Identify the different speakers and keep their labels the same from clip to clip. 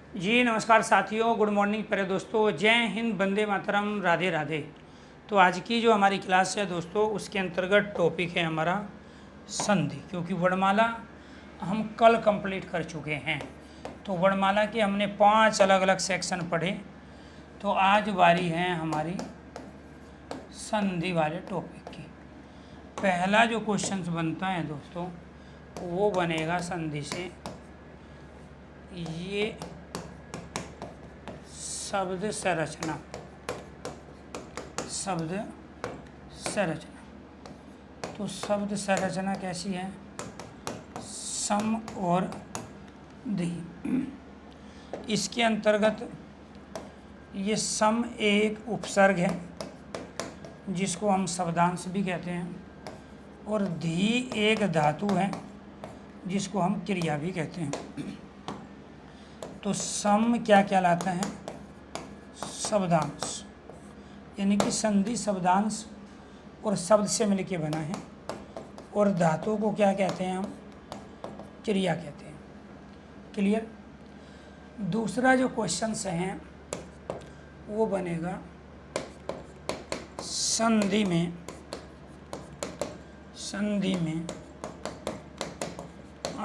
Speaker 1: जी नमस्कार साथियों, good morning प्यारे दोस्तों, जय हिंद, वंदे मातरम, राधे राधे। तो आज की जो हमारी क्लास है दोस्तों, उसके अंतर्गत टॉपिक है हमारा संधि, क्योंकि वर्णमाला हम कल कंप्लीट कर चुके हैं। तो वर्णमाला के हमने 5 अलग अलग सेक्शन पढ़े। तो आज बारी है हमारी संधि वाले टॉपिक की। पहला जो क्वेश्चन बनता है दोस्तों, वो बनेगा संधि से, ये शब्द संरचना। शब्द संरचना, तो शब्द संरचना कैसी है? सम और धी। इसके अंतर्गत ये सम एक उपसर्ग है जिसको हम शब्दांश भी कहते हैं, और धी एक धातु है जिसको हम क्रिया भी कहते हैं। तो सम क्या कहलाता है? शब्दांश, यानी कि संधि शब्दांश और शब्द से मिलके बना है, और धातु को क्या कहते हैं हम? क्रिया कहते हैं। क्लियर? दूसरा जो क्वेश्चन है वो बनेगा संधि में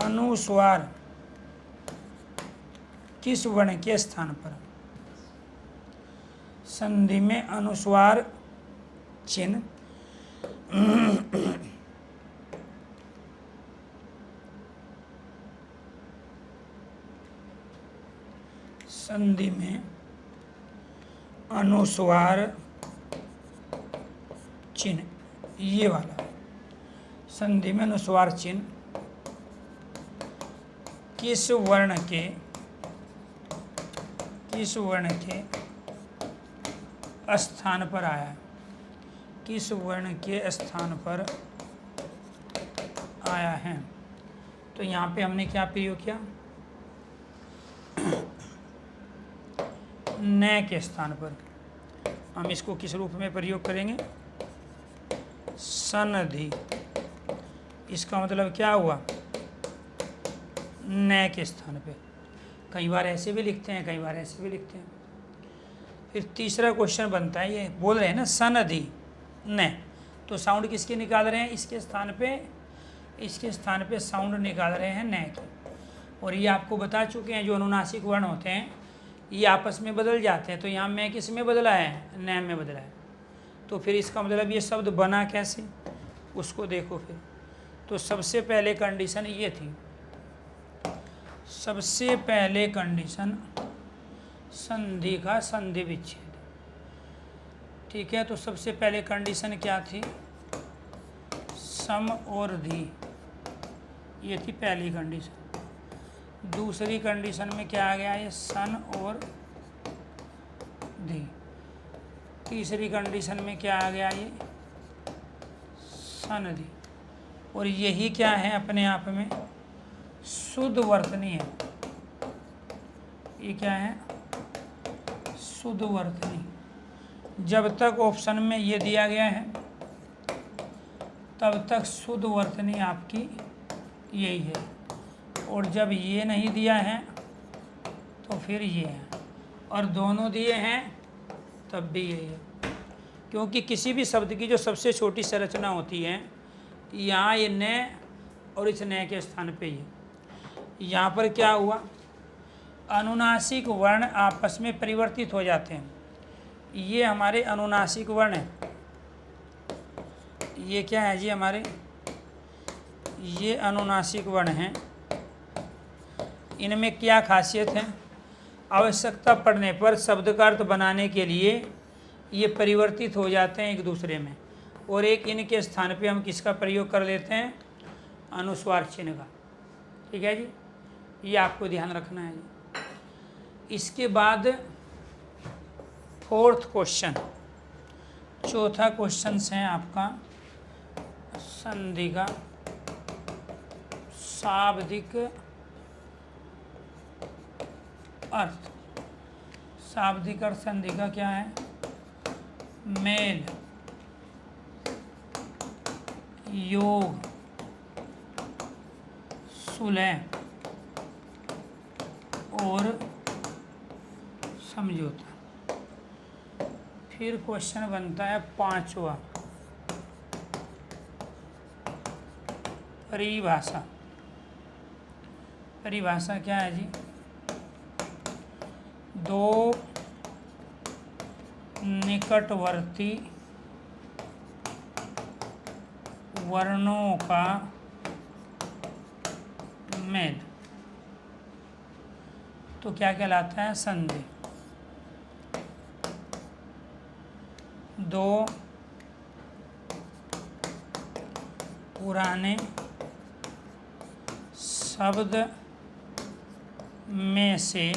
Speaker 1: अनुस्वार किस वर्ण के स्थान पर? संधि में अनुस्वार चिन्ह संधि में अनुस्वार चिन्ह, ये वाला संधि में अनुस्वार चिन्ह किस वर्ण के स्थान पर आया है? किस वर्ण के स्थान पर आया है? तो यहाँ पे हमने क्या प्रयोग किया? न के स्थान पर। हम इसको किस रूप में प्रयोग करेंगे? संधि। इसका मतलब क्या हुआ? न के स्थान पे। कई बार ऐसे भी लिखते हैं, कई बार ऐसे भी लिखते हैं। फिर तीसरा क्वेश्चन बनता है, ये बोल रहे हैं ना संधि न, तो साउंड किसके निकाल रहे हैं? इसके स्थान पे साउंड निकाल रहे हैं न की। और ये आपको बता चुके हैं, जो अनुनासिक वर्ण होते हैं ये आपस में बदल जाते हैं। तो यहाँ मैं किस में बदला है? न में बदला है। तो फिर इसका मतलब ये शब्द बना कैसे, उसको देखो फिर। तो सबसे पहले कंडीशन ये थी, सबसे पहले कंडीशन संधि का संधि विच्छेद। ठीक है, तो सबसे पहले कंडीशन क्या थी? सम और धी, ये थी पहली कंडीशन। दूसरी कंडीशन में क्या आ गया? ये सन और धी। तीसरी कंडीशन में क्या आ गया? ये संधि। और यही क्या है? अपने आप में शुद्ध वर्तनी है। ये क्या है? शुद्ध वर्तनी। जब तक ऑप्शन में ये दिया गया है तब तक शुद्ध वर्तनी आपकी यही है, और जब ये नहीं दिया है तो फिर ये है, और दोनों दिए हैं तब भी यही है। क्योंकि किसी भी शब्द की जो सबसे छोटी संरचना होती है, यहाँ ये न और इस न के स्थान पे ये, यहाँ पर क्या हुआ? अनुनासिक वर्ण आपस में परिवर्तित हो जाते हैं। ये हमारे अनुनासिक वर्ण है। ये क्या है जी? हमारे ये अनुनासिक वर्ण हैं। इनमें क्या खासियत है? आवश्यकता पड़ने पर शब्द का अर्थ बनाने के लिए ये परिवर्तित हो जाते हैं एक दूसरे में, और एक इनके स्थान पे हम किसका प्रयोग कर लेते हैं? अनुस्वार चिन्ह का। ठीक है जी, ये आपको ध्यान रखना है जी। इसके बाद फोर्थ क्वेश्चन, चौथा क्वेश्चन है आपका संधि का शाब्दिक अर्थ। शाब्दिक अर्थ संधि का क्या है? मेल, योग, सुलह और समझौता। फिर क्वेश्चन बनता है 5वां, परिभाषा। परिभाषा क्या है जी? दो निकटवर्ती वर्णों का मेल तो क्या कहलाता है? संधि। दो पुराने शब्द में से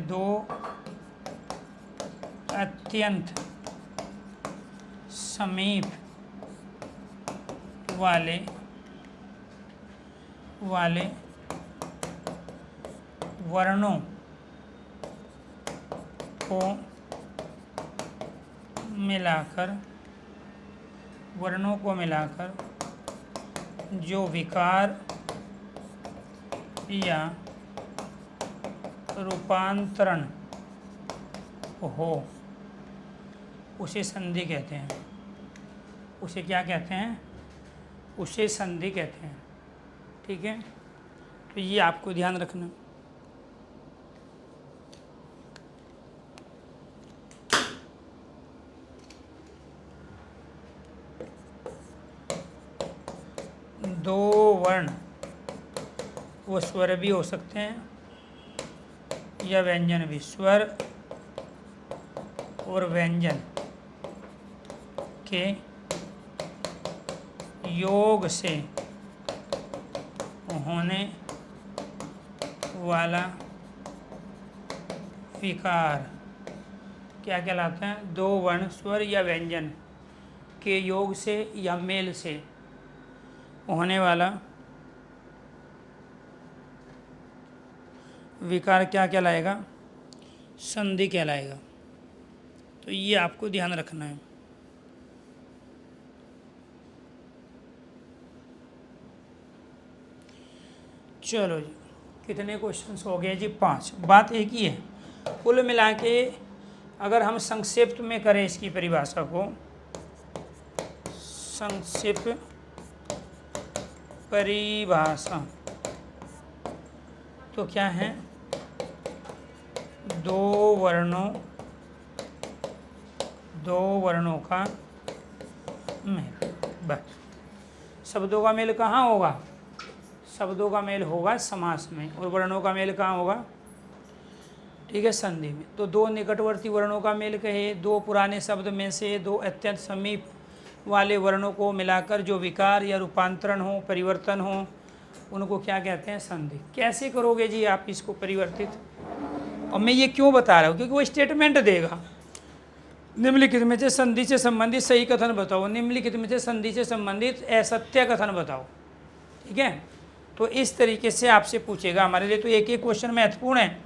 Speaker 1: दो अत्यंत समीप वाले वर्णों को मिलाकर जो विकार या रूपांतरण हो उसे संधि कहते हैं। उसे क्या कहते हैं? उसे संधि कहते हैं। ठीक है, तो ये आपको ध्यान रखना। दो वर्ण वो स्वर भी हो सकते हैं या व्यंजन भी। स्वर और व्यंजन के योग से होने वाला विकार क्या कहलाता है? दो वर्ण स्वर या व्यंजन के योग से या मेल से होने वाला विकार क्या कहलाएगा? संधि कहलाएगा। तो ये आपको ध्यान रखना है। चलो जी, कितने क्वेश्चंस हो गए जी? 5। बात एक ही है। कुल मिला के अगर हम संक्षिप्त में करें इसकी परिभाषा को, संक्षिप्त परिभाषा तो क्या है? दो वर्णों का मेल। बस। शब्दों का मेल कहाँ होगा? शब्दों का मेल होगा समास में, और वर्णों का मेल कहाँ होगा? ठीक है, संधि में। तो दो निकटवर्ती वर्णों का मेल कहे, दो पुराने शब्द में से दो अत्यंत समीप वाले वर्णों को मिलाकर जो विकार या रूपांतरण हो, परिवर्तन हो, उनको क्या कहते हैं? संधि। कैसे करोगे जी आप इसको परिवर्तित? और मैं ये क्यों बता रहा हूँ? क्योंकि वो स्टेटमेंट देगा, निम्नलिखित में से संधि से संबंधित सही कथन बताओ, निम्नलिखित में से संधि से संबंधित असत्य कथन बताओ। ठीक है, तो इस तरीके से आपसे पूछेगा। हमारे लिए तो एक एक क्वेश्चन महत्वपूर्ण है।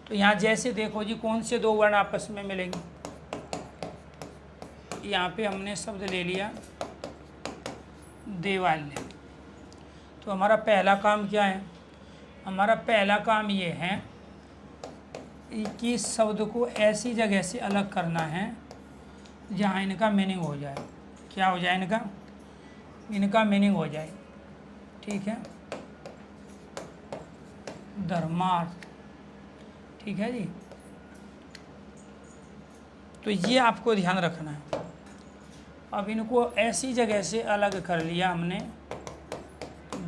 Speaker 1: तो यहाँ जैसे देखो जी, कौन से दो वर्ण आपस में मिलेंगे? यहाँ पे हमने शब्द ले लिया देवालय। तो हमारा पहला काम क्या है? हमारा पहला काम ये है कि शब्द को ऐसी जगह से अलग करना है जहाँ इनका मीनिंग हो जाए। क्या हो जाए? इनका मीनिंग हो जाए। ठीक है, धर्मार्थ। ठीक है जी, तो ये आपको ध्यान रखना है। अब इनको ऐसी जगह से अलग कर लिया हमने,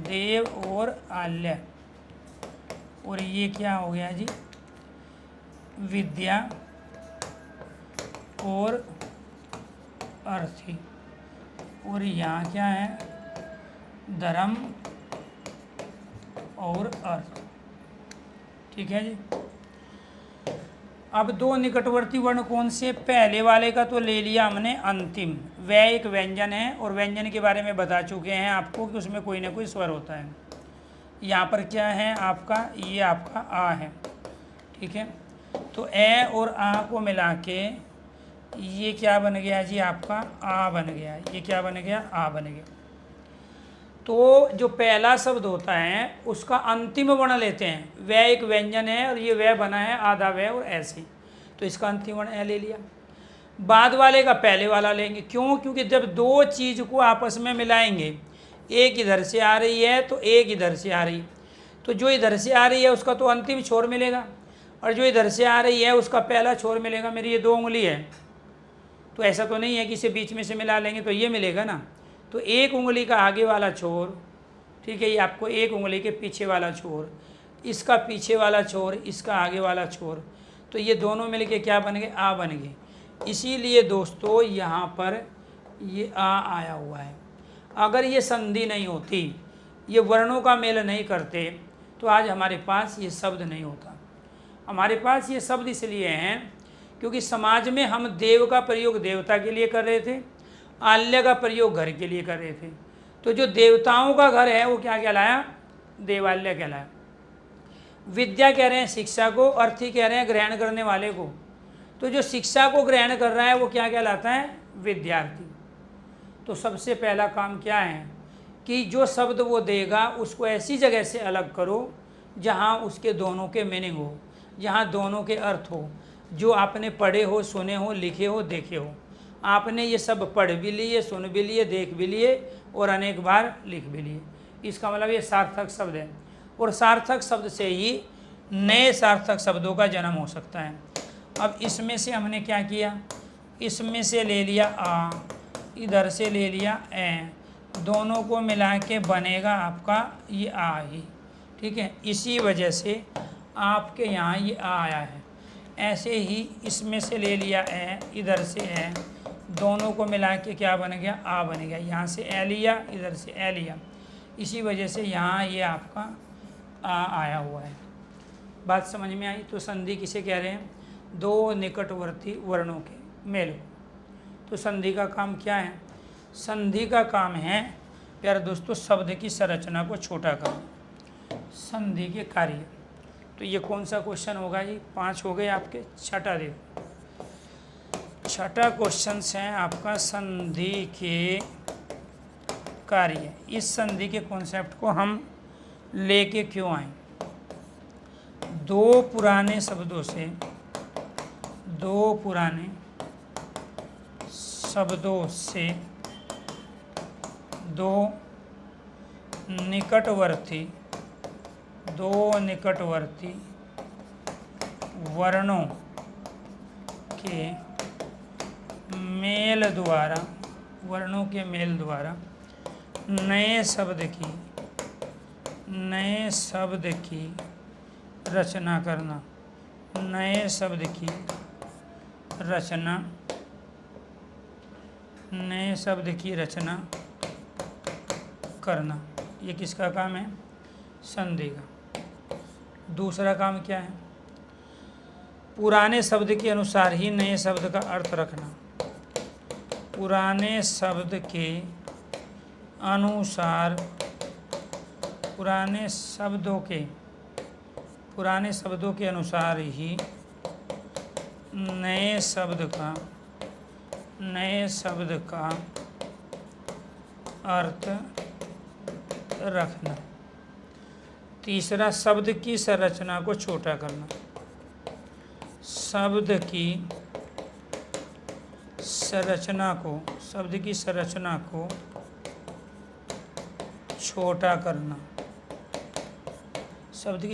Speaker 1: देव और आल्य, और ये क्या हो गया जी? विद्या और अर्थी। और यहाँ क्या है? धर्म और अर्थ। ठीक है जी। अब दो निकटवर्ती वर्ण कौन से? पहले वाले का तो ले लिया हमने अंतिम, वह एक व्यंजन है, और व्यंजन के बारे में बता चुके हैं आपको कि उसमें कोई ना कोई स्वर होता है। यहाँ पर क्या है आपका? ये आपका आ है। ठीक है, तो ए और आ को मिला के ये क्या बन गया जी? आपका आ बन गया। ये क्या बन गया? आ बन गया। तो जो पहला शब्द होता है उसका अंतिम वर्ण लेते हैं, वह एक व्यंजन है और ये वह बना है आधा वह और ऐसे, तो इसका अंतिम वर्ण ए ले लिया। बाद वाले का पहले वाला लेंगे, क्यों? क्योंकि जब दो चीज़ को आपस में मिलाएंगे, एक इधर से आ रही है तो एक इधर से आ रही, तो जो इधर से आ रही है उसका तो अंतिम छोर मिलेगा और जो इधर से आ रही है उसका पहला छोर मिलेगा। मेरी ये 2 उंगली है तो ऐसा तो नहीं है कि इसे बीच में से मिला लेंगे तो ये मिलेगा ना, तो एक उंगली का आगे वाला छोर, ठीक है, ये आपको एक उंगली के पीछे वाला छोर, इसका पीछे वाला छोर, इसका आगे वाला छोर, तो ये दोनों मिलके क्या बन गए? आ बन गए। इसीलिए दोस्तों यहाँ पर ये आ आया हुआ है। अगर ये संधि नहीं होती, ये वर्णों का मेल नहीं करते, तो आज हमारे पास ये शब्द नहीं होता। हमारे पास ये शब्द इसलिए हैं क्योंकि समाज में हम देव का प्रयोग देवता के लिए कर रहे थे, आल्य का प्रयोग घर के लिए कर रहे थे। तो जो देवताओं का घर है वो क्या कहलाया? देवालय कहलाया। विद्या कह रहे हैं शिक्षा को, अर्थी कह रहे हैं ग्रहण करने वाले को। तो जो शिक्षा को ग्रहण कर रहा है वो क्या कहलाता है? विद्यार्थी। तो सबसे पहला काम क्या है कि जो शब्द वो देगा उसको ऐसी जगह से अलग करो जहाँ उसके दोनों के मीनिंग हो, जहाँ दोनों के अर्थ हो, जो आपने पढ़े हो, सुने हो, लिखे हो, देखे हो। आपने ये सब पढ़ भी लिए, सुन भी लिए, देख भी लिए और अनेक बार लिख भी लिए। इसका मतलब ये सार्थक शब्द है और सार्थक शब्द से ही नए सार्थक शब्दों का जन्म हो सकता है। अब इसमें से हमने क्या किया? इसमें से ले लिया आ, इधर से ले लिया ए, दोनों को मिला के बनेगा आपका ये आ ही, ठीक है। इसी वजह से आपके यहाँ ये आ आया है। ऐसे ही इसमें से ले लिया ए, इधर से ए, दोनों को मिला के क्या बन गया? आ बन गया। यहाँ से ए लिया, इधर से ए लिया, इसी वजह से यहाँ ये आपका आ आया हुआ है। बात समझ में आई? तो संधि किसे कह रहे हैं? दो निकटवर्ती वर्णों के मेल। तो संधि का काम क्या है? संधि का काम है प्यारे दोस्तों शब्द की संरचना को छोटा करना, संधि के कार्य। तो ये कौन सा क्वेश्चन होगा जी? 5 हो गए आपके। छठा देखो, छठा क्वेश्चन है आपका संधि के कार्य। इस संधि के कॉन्सेप्ट को हम लेके क्यों आए? दो पुराने शब्दों से दो निकटवर्ती वर्णों के मेल द्वारा नए शब्द की रचना करना, नए शब्द की रचना करना, ये किसका काम है? संधि का। दूसरा काम क्या है? पुराने शब्द के अनुसार ही नए शब्द का अर्थ रखना, पुराने शब्दों के अनुसार ही नए शब्द का अर्थ रखना। तीसरा, शब्द की संरचना को छोटा करना, शब्द की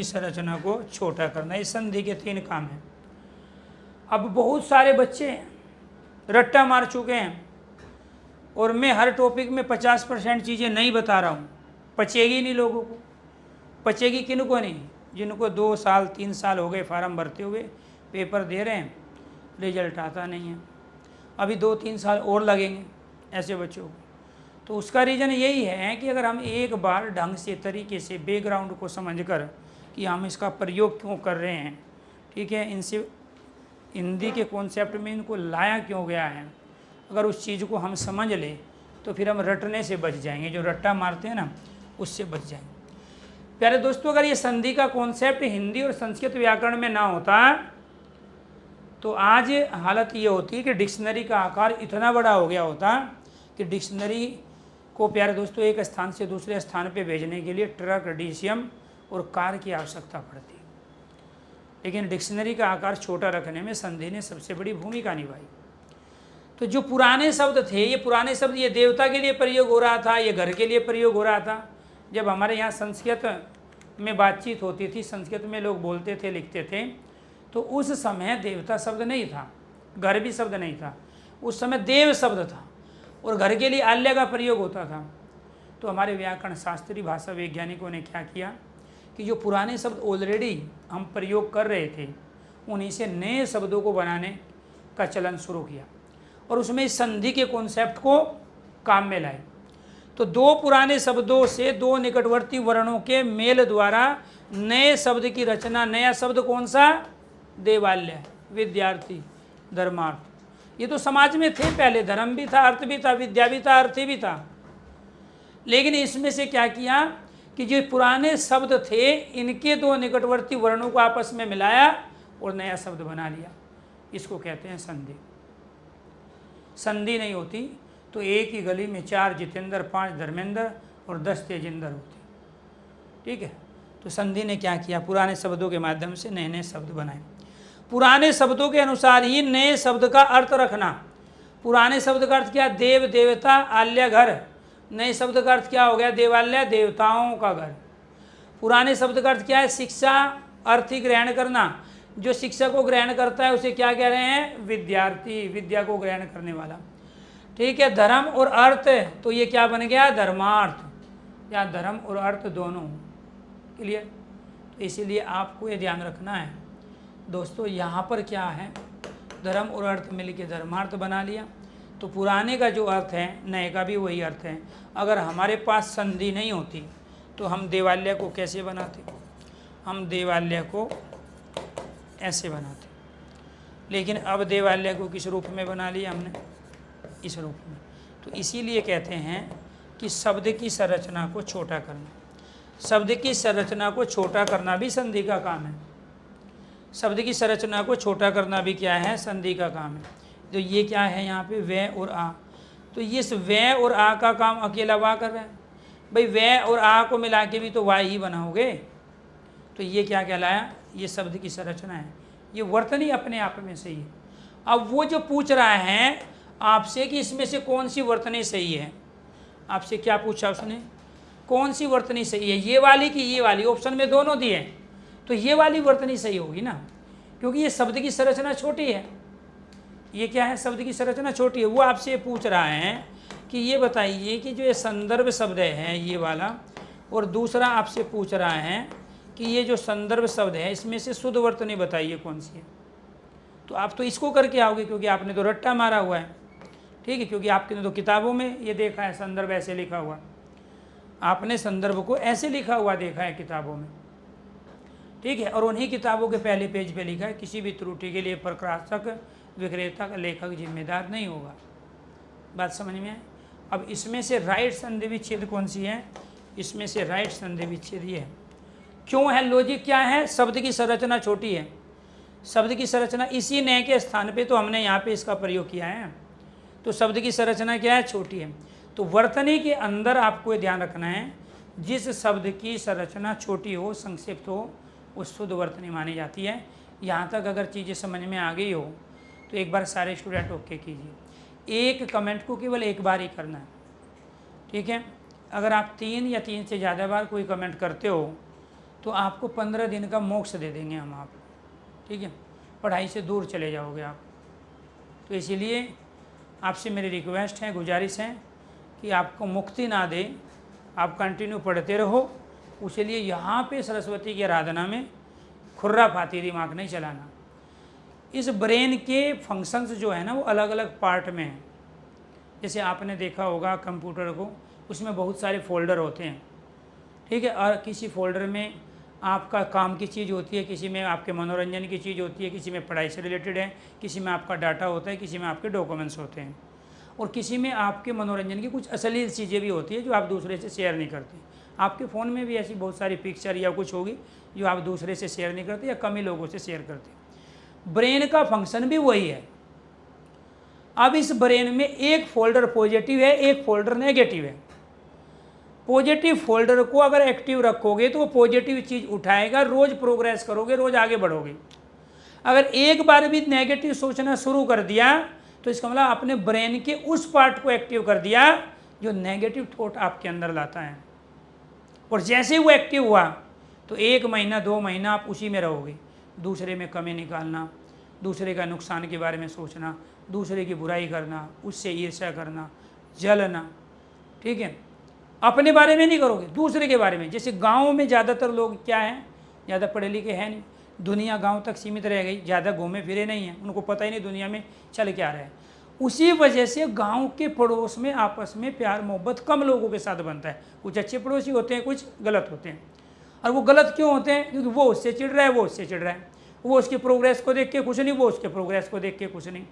Speaker 1: संरचना को छोटा करना, इस संधि के 3 काम हैं। अब बहुत सारे बच्चे रट्टा मार चुके हैं और मैं हर टॉपिक में 50% चीज़ें नहीं बता रहा हूँ, पचेगी नहीं लोगों को। पचेगी किन को नहीं? जिनको 2 साल 3 साल हो गए फार्म भरते हुए, पेपर दे रहे हैं, रिजल्ट आता नहीं है, अभी 2-3 साल और लगेंगे ऐसे बच्चों को। तो उसका रीज़न यही है कि अगर हम एक बार ढंग से तरीके से बैकग्राउंड को समझकर कि हम इसका प्रयोग क्यों कर रहे हैं, ठीक है, इनसे हिंदी के कॉन्सेप्ट में इनको लाया क्यों गया है, अगर उस चीज़ को हम समझ लें तो फिर हम रटने से बच जाएंगे, जो रट्टा मारते हैं ना उससे बच जाएंगे। प्यारे दोस्तों, अगर ये संधि का कॉन्सेप्ट हिंदी और संस्कृत व्याकरण में ना होता तो आज हालत ये होती कि डिक्शनरी का आकार इतना बड़ा हो गया होता कि डिक्शनरी को प्यारे दोस्तों एक स्थान से दूसरे स्थान पे भेजने के लिए ट्रक, डीसीएम और कार की आवश्यकता पड़ती है, लेकिन डिक्शनरी का आकार छोटा रखने में संधि ने सबसे बड़ी भूमिका निभाई। तो जो पुराने शब्द थे, ये पुराने शब्द ये देवता के लिए प्रयोग हो रहा था, ये घर के लिए प्रयोग हो रहा था। जब हमारे यहाँ संस्कृत में बातचीत होती थी, संस्कृत में लोग बोलते थे, लिखते थे, तो उस समय देवता शब्द नहीं था, घर भी शब्द नहीं था, उस समय देव शब्द था और घर के लिए आल्य का प्रयोग होता था। तो हमारे व्याकरण शास्त्री, भाषा वैज्ञानिकों ने क्या किया कि जो पुराने शब्द ऑलरेडी हम प्रयोग कर रहे थे, उन्हीं से नए शब्दों को बनाने का चलन शुरू किया और उसमें संधि के कॉन्सेप्ट को काम में लाए। तो दो पुराने शब्दों से दो निकटवर्ती वर्णों के मेल द्वारा नए शब्द की रचना। नया शब्द कौन सा? देवालय, विद्यार्थी, धर्मार्थ। ये तो समाज में थे पहले, धर्म भी था, अर्थ भी था, विद्या भी था, अर्थ भी था। लेकिन इसमें से क्या किया कि जो पुराने शब्द थे, इनके दो निकटवर्ती वर्णों को आपस में मिलाया और नया शब्द बना लिया। इसको कहते हैं संधि। संधि नहीं होती तो एक ही गली में 4 जितेंद्र, 5 धर्मेंद्र और 10 तेजेंद्र होते। ठीक है, तो संधि ने क्या किया? पुराने शब्दों के माध्यम से नए नए शब्द बनाए। पुराने शब्दों के अनुसार ही नए शब्द का अर्थ रखना। पुराने शब्द का अर्थ क्या? देव, देवता, आल्य, घर। नए शब्द का अर्थ क्या हो गया? देवालय, देवताओं का घर। पुराने शब्द का अर्थ क्या है? शिक्षा, अर्थ ही ग्रहण करना। जो शिक्षा को ग्रहण करता है उसे क्या कह रहे हैं? विद्यार्थी, विद्या को ग्रहण करने वाला। ठीक है, धर्म और अर्थ, तो ये क्या बन गया? धर्मार्थ। या धर्म और अर्थ दोनों। क्लियर? तो इसीलिए आपको ये ध्यान रखना है दोस्तों, यहाँ पर क्या है? धर्म और अर्थ मिलके धर्मार्थ बना लिया। तो पुराने का जो अर्थ है, नए का भी वही अर्थ है। अगर हमारे पास संधि नहीं होती तो हम देवालय को कैसे बनाते? हम देवालय को ऐसे बनाते, लेकिन अब देवालय को किस रूप में बना लिया हमने? इस रूप में। तो इसीलिए कहते हैं कि शब्द की संरचना को छोटा करना। शब्द की संरचना को छोटा करना भी संधि का काम है। शब्द की संरचना को छोटा करना भी क्या है? संधि का काम है। तो ये क्या है यहाँ पे? वे और आ। तो ये वे और आ का काम अकेला वाह कर रहा है भाई। वे और आ को मिला के भी तो वाह ही बनाओगे। तो ये क्या कहलाया? ये शब्द की संरचना है। ये वर्तनी अपने आप में सही है। अब वो जो पूछ रहा है आपसे कि इसमें से कौन सी वर्तनी सही है, आपसे क्या पूछा उसने? कौन सी वर्तनी सही है, ये वाली कि ये वाली? ऑप्शन में दोनों दिए, तो ये वाली वर्तनी सही होगी ना, क्योंकि ये शब्द की संरचना छोटी है। ये क्या है? शब्द की संरचना छोटी है। वो आपसे पूछ रहा है कि ये बताइए कि जो ये संदर्भ शब्द है ये वाला, और दूसरा आपसे पूछ रहा है कि ये जो संदर्भ शब्द है इसमें से शुद्ध वर्तनी बताइए कौन सी है। तो आप तो इसको करके आओगे, क्योंकि आपने तो रट्टा मारा हुआ है। ठीक है, क्योंकि आपने तो किताबों में ये देखा है संदर्भ ऐसे लिखा हुआ, आपने संदर्भ को ऐसे लिखा हुआ देखा है किताबों में। ठीक है, और उन्हीं किताबों के पहले पेज पे लिखा है किसी भी त्रुटि के लिए प्रकाशक, विक्रेता का लेखक जिम्मेदार नहीं होगा। बात समझ में है? अब इसमें से राइट संधि विच्छेद कौन सी है? इसमें से राइट संधि विच्छेद ये है। क्यों है? लॉजिक क्या है? शब्द की संरचना छोटी है। शब्द की संरचना इसी नए के स्थान पे तो हमने यहाँ पे इसका प्रयोग किया है। तो शब्द की संरचना क्या है? छोटी है। तो वर्तनी के अंदर आपको ये ध्यान रखना है, जिस शब्द की संरचना छोटी हो, संक्षिप्त हो, उस शुद्ध वर्तनी मानी जाती है। यहाँ तक अगर चीज़ें समझ में आ गई हो तो एक बार सारे स्टूडेंट ओके कीजिए। एक कमेंट को केवल एक बार ही करना है। ठीक है, अगर आप 3 या 3 से ज़्यादा बार कोई कमेंट करते हो तो आपको 15 दिन का मोक्ष दे देंगे हम आप। ठीक है, पढ़ाई से दूर चले जाओगे आप। तो इसीलिए आपसे मेरी रिक्वेस्ट है, गुजारिश है कि आपको मुक्ति ना दे, आप कंटिन्यू पढ़ते रहो। उसके यहाँ पे सरस्वती की आराधना में खुर्रा फाती दिमाग नहीं चलाना। इस ब्रेन के फंक्शंस जो है ना वो अलग अलग पार्ट में हैं। जैसे आपने देखा होगा कंप्यूटर को, उसमें बहुत सारे फोल्डर होते हैं। ठीक है, और किसी फोल्डर में आपका काम की चीज़ होती है, किसी में आपके मनोरंजन की चीज़ होती है, किसी में पढ़ाई से रिलेटेड है, किसी में आपका डाटा होता है, किसी में आपके डॉक्यूमेंट्स होते हैं, और किसी में आपके मनोरंजन की कुछ अश्लील चीज़ें भी होती है जो आप दूसरे से शेयर नहीं करते। आपके फ़ोन में भी ऐसी बहुत सारी पिक्चर या कुछ होगी जो आप दूसरे से शेयर नहीं करते या कम ही लोगों से शेयर करते। ब्रेन का फंक्शन भी वही है। अब इस ब्रेन में एक फोल्डर पॉजिटिव है, एक फोल्डर नेगेटिव है। पॉजिटिव फोल्डर को अगर एक्टिव रखोगे तो वो पॉजिटिव चीज़ उठाएगा, रोज़ प्रोग्रेस करोगे, रोज़ आगे बढ़ोगे। अगर एक बार भी नेगेटिव सोचना शुरू कर दिया तो इसका मतलब अपने ब्रेन के उस पार्ट को एक्टिव कर दिया जो नेगेटिव थॉट आपके अंदर लाता है। और जैसे वो एक्टिव हुआ तो 1 महीना 2 महीना आप उसी में रहोगे, दूसरे में कमी निकालना, दूसरे का नुकसान के बारे में सोचना, दूसरे की बुराई करना, उससे ईर्ष्या करना, जलना। ठीक है, अपने बारे में नहीं करोगे, दूसरे के बारे में। जैसे गाँव में ज़्यादातर लोग क्या हैं, ज़्यादा पढ़े लिखे हैं नहीं, दुनिया गांव तक सीमित रह गई, ज़्यादा घूमे फिरे नहीं हैं, उनको पता ही नहीं दुनिया में चल क्या रहा है। उसी वजह से गांव के पड़ोस में आपस में प्यार मोहब्बत कम लोगों के साथ बनता है। कुछ अच्छे पड़ोसी होते हैं, कुछ गलत होते हैं। और वो गलत क्यों होते हैं? क्योंकि वो उससे चिढ़ रहा है, वो उससे चिढ़ रहा है, वो उसकी प्रोग्रेस को देख के खुश नहीं, वो उसके प्रोग्रेस को देख के खुश नहीं।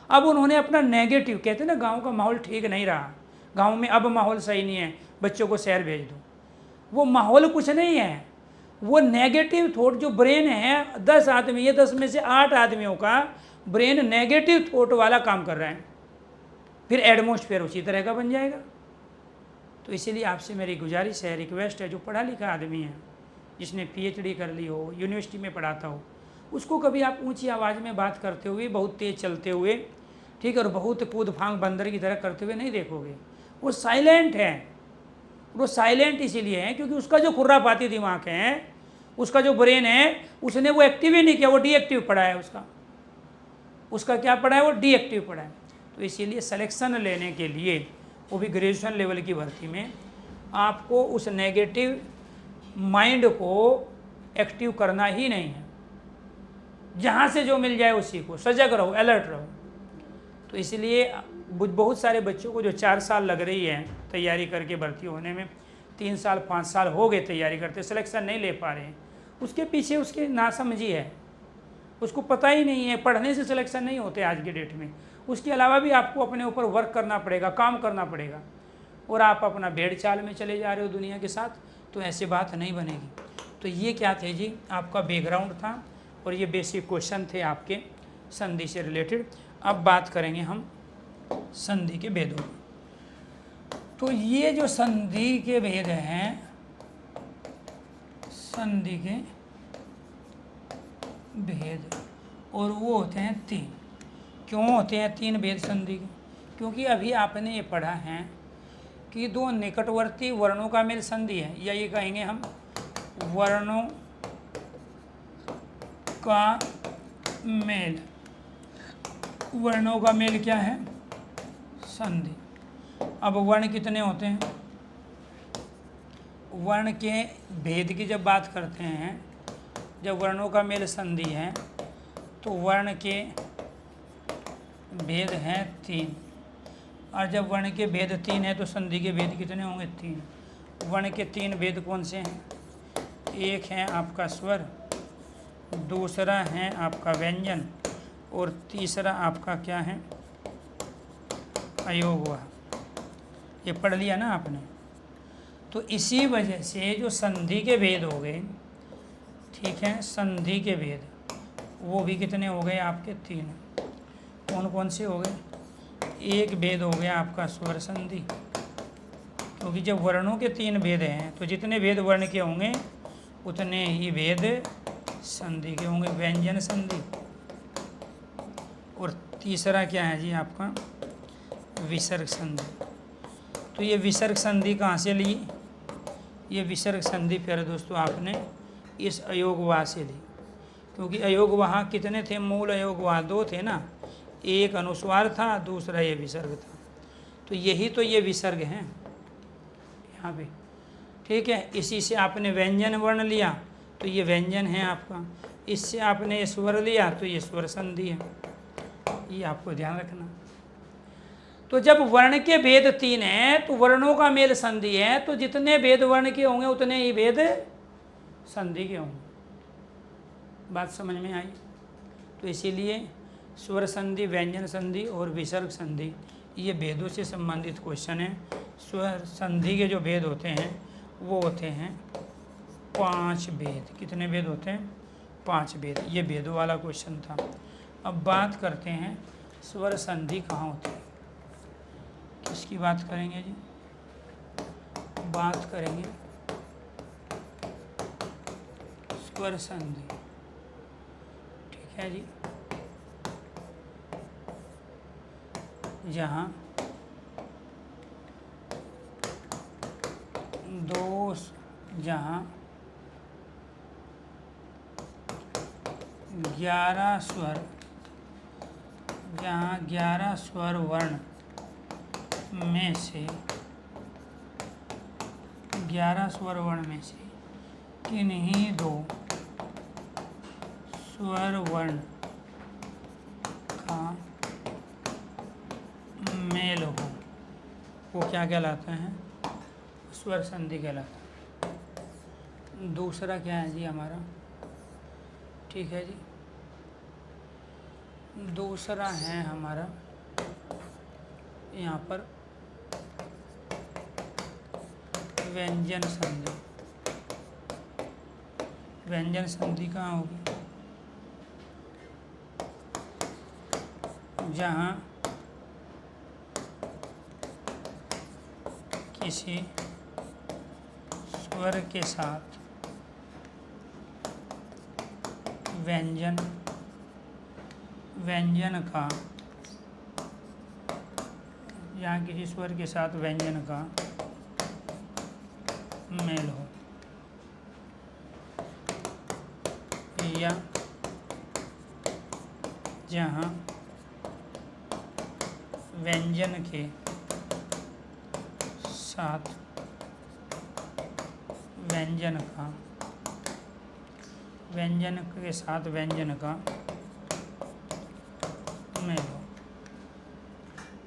Speaker 1: अब उन्होंने अपना नेगेटिव, कहते हैं ना गाँव का माहौल ठीक नहीं रहा, गाँव में अब माहौल सही नहीं है, बच्चों को शहर भेज दो। वो माहौल कुछ नहीं है, वो नेगेटिव थॉट जो ब्रेन है, 10 आदमी है, 10 में से 8 आदमियों का ब्रेन नेगेटिव थॉट वाला काम कर रहा है, फिर एटमॉस्फेयर उसी तरह का बन जाएगा। तो इसीलिए आपसे मेरी गुजारिश है, रिक्वेस्ट है, जो पढ़ा लिखा आदमी है, जिसने PhD कर ली हो, यूनिवर्सिटी में पढ़ाता हो, उसको कभी आप ऊंची आवाज़ में बात करते हुए, बहुत तेज़ चलते हुए, ठीक है, और बहुत कूद फांग बंदर की तरह करते हुए नहीं देखोगे। वो साइलेंट है, वो साइलेंट इसीलिए है क्योंकि उसका जो खुर्रापाती दिमाग है, उसका जो ब्रेन है, उसने वो एक्टिव ही नहीं किया, वो डीएक्टिव पड़ा है। उसका क्या पड़ा है? वो डीएक्टिव पड़ा है। तो इसीलिए सिलेक्शन लेने के लिए, वो भी ग्रेजुएशन लेवल की भर्ती में, आपको उस नेगेटिव माइंड को एक्टिव करना ही नहीं है। जहाँ से जो मिल जाए उसी को, सजग रहो, अलर्ट रहो। तो इसलिए बहुत सारे बच्चों को जो 4 साल लग रही है तैयारी करके भर्ती होने में, 3 साल 5 साल हो गए तैयारी करते, सिलेक्शन नहीं ले पा रहे हैं, उसके पीछे उसकी नासमझी है, उसको पता ही नहीं है। पढ़ने से सिलेक्शन नहीं होते आज की डेट में। उसके अलावा भी आपको अपने ऊपर वर्क करना पड़ेगा, काम करना पड़ेगा। और आप अपना भेड़ चाल में चले जा रहे हो दुनिया के साथ, तो ऐसी बात नहीं बनेगी। तो ये क्या थे जी, आपका बैकग्राउंड था और ये बेसिक क्वेश्चन थे आपके संधि से रिलेटेड। अब बात करेंगे हम संधि के भेदों। तो ये जो संधि के भेद हैं, संधि के भेद, और वो होते हैं 3। क्यों होते हैं 3 भेद संधि के? क्योंकि अभी आपने ये पढ़ा है कि 2 निकटवर्ती वर्णों का मेल संधि है, या ये कहेंगे हम वर्णों का मेल। वर्णों का मेल क्या है? संधि। अब वर्ण कितने होते हैं? वर्ण के भेद की जब बात करते हैं, जब वर्णों का मेल संधि है तो वर्ण के भेद हैं 3, और जब वर्ण के भेद 3 है तो संधि के भेद कितने होंगे? 3। वर्ण के 3 भेद कौन से हैं? एक है आपका स्वर, दूसरा है आपका व्यंजन, और तीसरा आपका क्या है? अयोगवाह। ये पढ़ लिया ना आपने। तो इसी वजह से जो संधि के भेद हो गए, ठीक है, संधि के भेद वो भी कितने हो गए आपके? 3। कौन कौन से हो गए? एक भेद हो गया आपका स्वर संधि, क्योंकि जब वर्णों के 3 भेद हैं तो जितने भेद वर्ण के होंगे उतने ही भेद संधि के होंगे, व्यंजन संधि। और तीसरा क्या है जी आपका? विसर्ग संधि। तो ये विसर्ग संधि कहाँ से ली? ये विसर्ग संधि प्यारे दोस्तों आपने इस अयोगवाह से ली, क्योंकि अयोगवाह कितने थे? मूल अयोगवाह 2 थे ना, एक अनुस्वार था, दूसरा ये विसर्ग था। तो यही तो ये विसर्ग हैं यहाँ पे, ठीक है। इसी से आपने व्यंजन वर्ण लिया तो ये व्यंजन है आपका, इससे आपने स्वर लिया तो ये स्वर संधि है। ये आपको ध्यान रखना। तो जब वर्ण के भेद 3 हैं तो वर्णों का मेल संधि है, तो जितने भेद वर्ण के होंगे उतने ही भेद संधि के होंगे। बात समझ में आई? तो इसीलिए स्वर संधि, व्यंजन संधि और विसर्ग संधि ये भेदों से संबंधित क्वेश्चन है। स्वर संधि के जो भेद होते हैं वो होते हैं 5 भेद। कितने भेद होते हैं? 5 भेद। ये भेदों वाला क्वेश्चन था। अब बात करते हैं स्वर संधि कहाँ होती है, किसकी बात करेंगे जी? बात करेंगे स्वर संधि। ठीक है जी, जहाँ जहाँ 11 स्वर, जहाँ 11 स्वर वर्ण में से 11 स्वर वर्ण में से किन्हीं दो स्वर वर्ण का मेल हो, वो क्या कहलाता है? स्वर संधि कहलाता है। दूसरा क्या है जी हमारा? ठीक है जी, दूसरा है हमारा यहाँ पर व्यंजन संधि। व्यंजन संधि कहाँ होगी? जहाँ किसी स्वर के साथ व्यंजन का, यहाँ किसी स्वर के साथ व्यंजन का मेल हो, या जहाँ व्यंजन के साथ व्यंजन का मेल हो,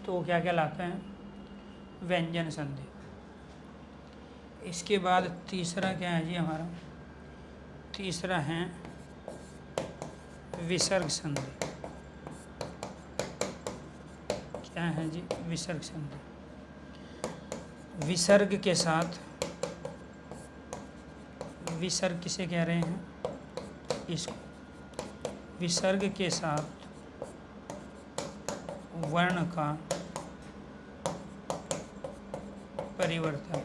Speaker 1: तो क्या कहलाता है? व्यंजन संधि। इसके बाद तीसरा क्या है जी हमारा? तीसरा है विसर्ग संधि। क्या है जी? विसर्ग संधि। विसर्ग के साथ, विसर्ग किसे कह रहे हैं? इसको। विसर्ग के साथ वर्ण का परिवर्तन,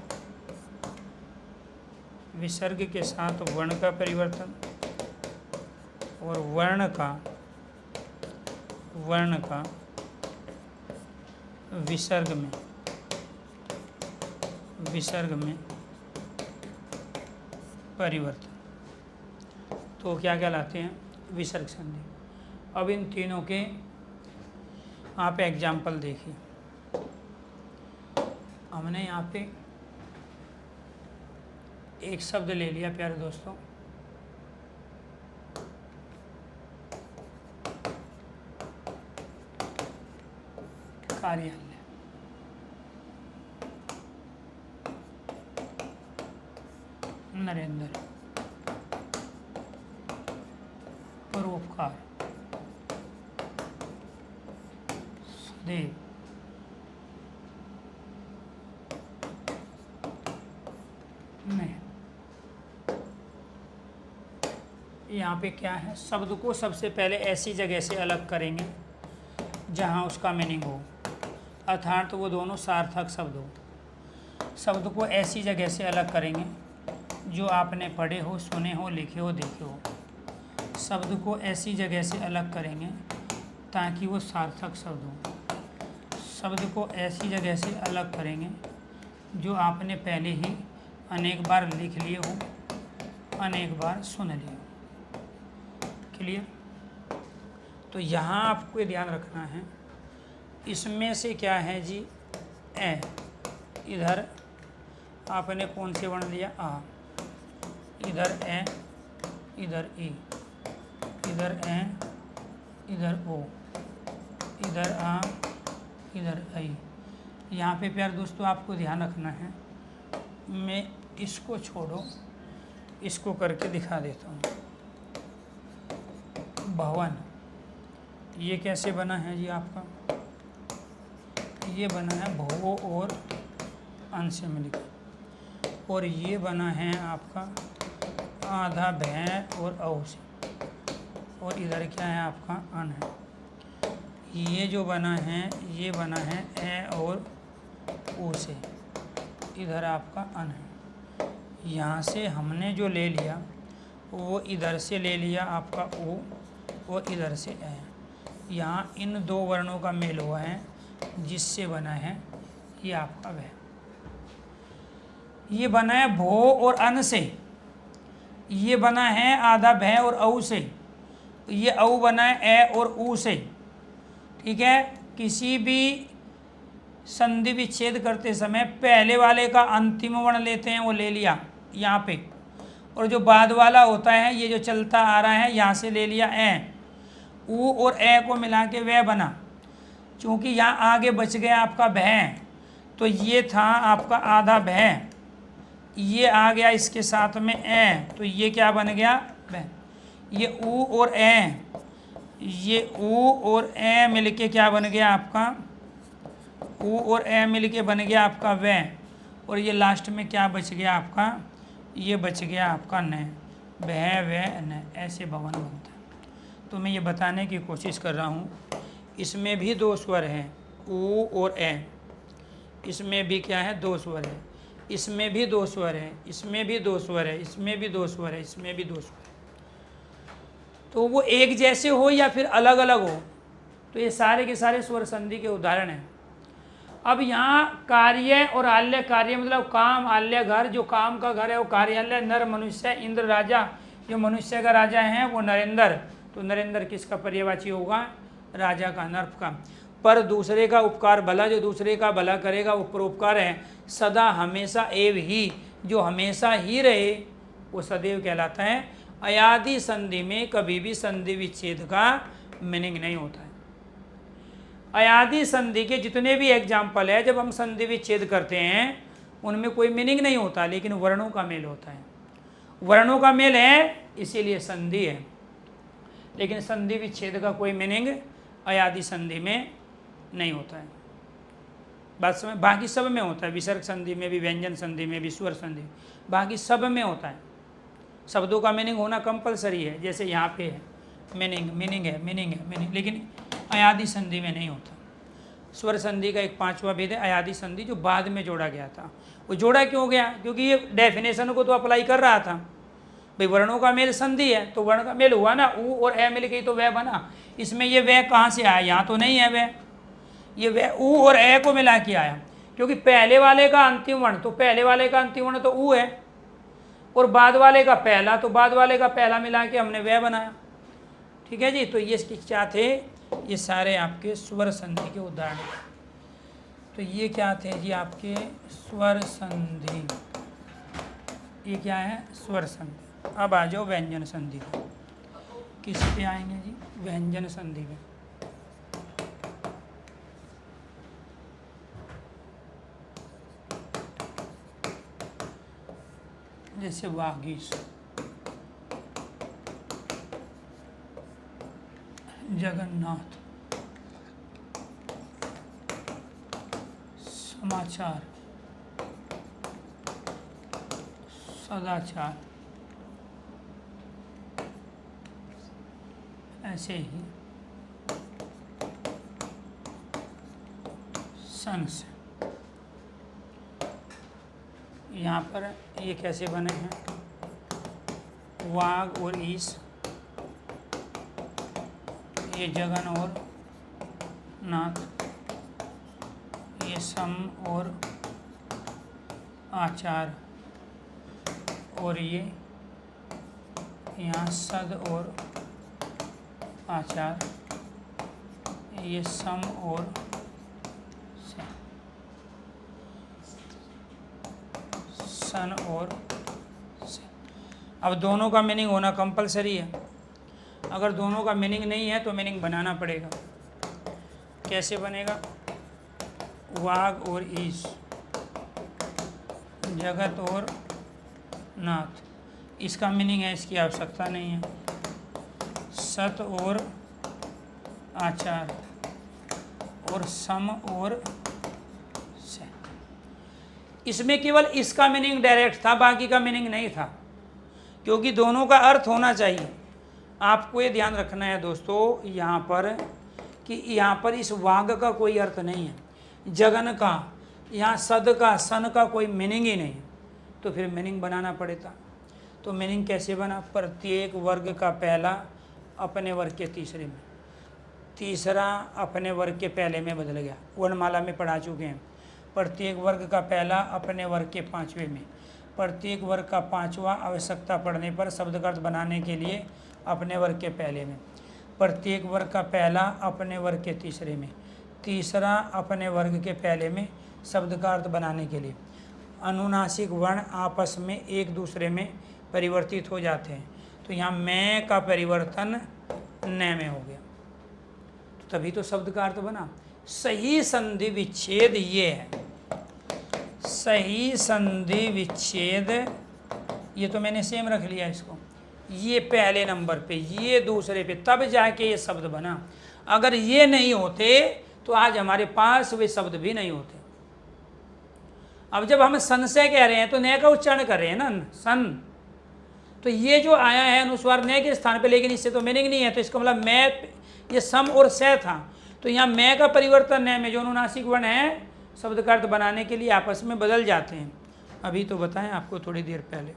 Speaker 1: विसर्ग के साथ वर्ण का परिवर्तन और वर्ण का विसर्ग में परिवर्तन, तो क्या कहलाते हैं? विसर्ग संधि। अब इन तीनों के आप एग्जाम्पल देखिए। हमने यहाँ पे एक शब्द ले लिया प्यारे दोस्तों, कार्यालय। नरेंद्र, परोपकार, सदैव, नहीं। यहाँ पे क्या है? शब्द को सबसे पहले ऐसी जगह से अलग करेंगे जहाँ उसका मीनिंग हो, अर्थात वो दोनों सार्थक शब्द हो। शब्द को ऐसी जगह से अलग करेंगे जो आपने पढ़े हो, सुने हो, लिखे हो, देखे हो। शब्द को ऐसी जगह से अलग करेंगे ताकि वो सार्थक शब्द हो। शब्द को ऐसी जगह से अलग करेंगे जो आपने पहले ही अनेक बार लिख लिए हो, अनेक बार सुन लिए हो। क्लियर? तो यहाँ आपको ये ध्यान रखना है, इसमें से क्या है जी? ए। इधर आपने कौन से वर्ण लिया? आ। इधर ए, इधर ई, इधर ए, इधर ओ, इधर आ, इधर आई। यहाँ पे प्यारे दोस्तों आपको ध्यान रखना है, मैं इसको छोड़ो, इसको करके दिखा देता हूँ। भवन, ये कैसे बना है जी आपका? ये बना है भो और अन से मिलकर, और ये बना है आपका आधा भै और औ से, और इधर क्या है आपका? अन है। ये जो बना है ये बना है ए और ऊ से, इधर आपका अन है। यहाँ से हमने जो ले लिया वो इधर से ले लिया आपका ओ और इधर से ए। यहाँ इन दो वर्णों का मेल हुआ है जिससे बना है ये आपका वह। ये बना है भो और अन से, ये बना है आधा भय और औ से, ये औ बना है ए और ऊ से। ठीक है, किसी भी संधि विच्छेद करते समय पहले वाले का अंतिम वर्ण लेते हैं, वो ले लिया यहाँ पे, और जो बाद वाला होता है ये जो चलता आ रहा है यहाँ से ले लिया ए। ऊ और ए को मिला के वह बना। चूँकि यहाँ आगे बच गया आपका भय, तो ये था आपका आधा भय, ये आ गया इसके साथ में ए, तो ये क्या बन गया भय। ये ऊ और ए, ये ऊ और ए मिलके क्या बन गया आपका, ऊ और ए मिलके बन गया आपका वह। और ये लास्ट में क्या बच गया आपका, ये बच गया आपका न, भय वह न, ऐसे भवन बनता है। तो मैं ये बताने की कोशिश कर रहा हूँ, इसमें भी दो स्वर हैं ऊ और ए, इसमें भी क्या है दो स्वर है, इसमें भी दो स्वर है, इसमें भी दो स्वर है, इसमें भी दो स्वर है, इसमें भी दो स्वर है। तो वो एक जैसे हो या फिर अलग अलग हो, तो ये सारे के सारे स्वर संधि के उदाहरण हैं। अब यहाँ कार्य और आल्य, कार्य मतलब काम, आल्य घर, जो काम का घर है वो कार्यालय, नर मनुष्य, इंद्र राजा, जो मनुष्य का राजा है वो नरेंद्र, तो नरेंद्र किसका पर्यायवाची होगा, राजा का, नर्प का। पर दूसरे का उपकार भला, जो दूसरे का भला करेगा वो परोपकार है। सदा हमेशा एव ही, जो हमेशा ही रहे वो सदैव कहलाता है। अयादि संधि में कभी भी संधि विच्छेद का मीनिंग नहीं होता है। अयादि संधि के जितने भी एग्जाम्पल है, जब हम संधि विच्छेद करते हैं उनमें कोई मीनिंग नहीं होता, लेकिन वर्णों का मेल होता है। वर्णों का मेल है इसीलिए संधि है, लेकिन संधि विच्छेद का कोई मीनिंग अयादि संधि में नहीं होता है। बात समझ, बाकी सब में होता है, विसर्ग संधि में भी, व्यंजन संधि में भी, स्वर संधि, बाकी सब में होता है। शब्दों का मीनिंग होना कंपलसरी है, जैसे यहाँ पे है मीनिंग है, लेकिन अयादि संधि में नहीं होता। स्वर संधि का एक पांचवा भेद है अयादि संधि, जो बाद में जोड़ा गया था। वो जोड़ा क्यों गया, क्योंकि ये डेफिनेशन को तो अप्लाई कर रहा था भाई, वर्णों का मेल संधि है तो वर्ण का मेल हुआ ना, ऊ और ए मिल गई तो वह बना। इसमें ये वह कहाँ से आया, यहाँ तो नहीं है वह, ये वह ऊ और ए को मिला के आया, क्योंकि पहले वाले का अंतिम वर्ण, तो पहले वाले का अंतिम वर्ण तो ऊ है, और बाद वाले का पहला, तो बाद वाले का पहला मिला के हमने वह बनाया। ठीक है जी, तो ये क्या थे, ये सारे आपके स्वर संधि के उदाहरण। तो ये क्या थे जी आपके स्वर संधि, ये क्या है स्वर संधि। अब आ जाओ व्यंजन संधि पे। किस पे आएंगे जी, व्यंजन संधि पे। जैसे वागीश, जगन्नाथ, समाचार, सदाचार, ऐसे ही संस। यहाँ पर ये कैसे बने हैं, वाग और ईश, ये जगन और नाथ, ये सम और आचार, और ये यहाँ सद और आचार, ये सम और सन और से। अब दोनों का मीनिंग होना कंपलसरी है, अगर दोनों का मीनिंग नहीं है तो मीनिंग बनाना पड़ेगा। कैसे बनेगा, वाग और ईश, जगत और नाथ, इसका मीनिंग है, इसकी आवश्यकता नहीं है। सत और आचार, और सम और से, इसमें केवल इसका मीनिंग डायरेक्ट था, बाकी का मीनिंग नहीं था, क्योंकि दोनों का अर्थ होना चाहिए। आपको ये ध्यान रखना है दोस्तों यहाँ पर कि यहाँ पर इस वाग का कोई अर्थ नहीं है, जगन का, यहाँ सद का सन का कोई मीनिंग ही नहीं, तो फिर मीनिंग बनाना पड़ेगा। तो मीनिंग कैसे बना? प्रत्येक वर्ग का पहला अपने वर्ग के तीसरे में, तीसरा अपने वर्ग के पहले में बदल गया। वर्णमाला में पढ़ा चुके हैं। प्रत्येक वर्ग का पहला अपने वर्ग के पांचवें में, प्रत्येक वर्ग का पांचवा आवश्यकता पड़ने पर शब्द का अर्थ बनाने के लिए अपने वर्ग के पहले में, प्रत्येक वर्ग का पहला अपने वर्ग के तीसरे में, तीसरा अपने वर्ग के पहले में शब्द का अर्थ बनाने के लिए अनुनासिक वर्ण आपस में एक दूसरे में परिवर्तित हो जाते हैं। तो यहाँ मैं का परिवर्तन न में हो गया, तो तभी तो शब्द का अर्थ बना। सही संधि विच्छेद ये है, सही संधि विच्छेद, ये तो मैंने सेम रख लिया इसको, ये पहले नंबर पे, ये दूसरे पे, तब जाके ये शब्द बना। अगर ये नहीं होते तो आज हमारे पास वे शब्द भी नहीं होते। अब जब हम संशय कह रहे हैं तो नए का उच्चारण कर रहे हैं ना, सन, तो ये जो आया है अनुस्वार नए के स्थान पे, लेकिन इससे तो मीनिंग नहीं है। तो इसका मतलब मैं, ये सम और से था, तो यहाँ मैं का परिवर्तन नए में जो अनुनासिक वर्ण है शब्द का अर्थ बनाने के लिए आपस में बदल जाते हैं। अभी तो बताएं आपको थोड़ी देर पहले।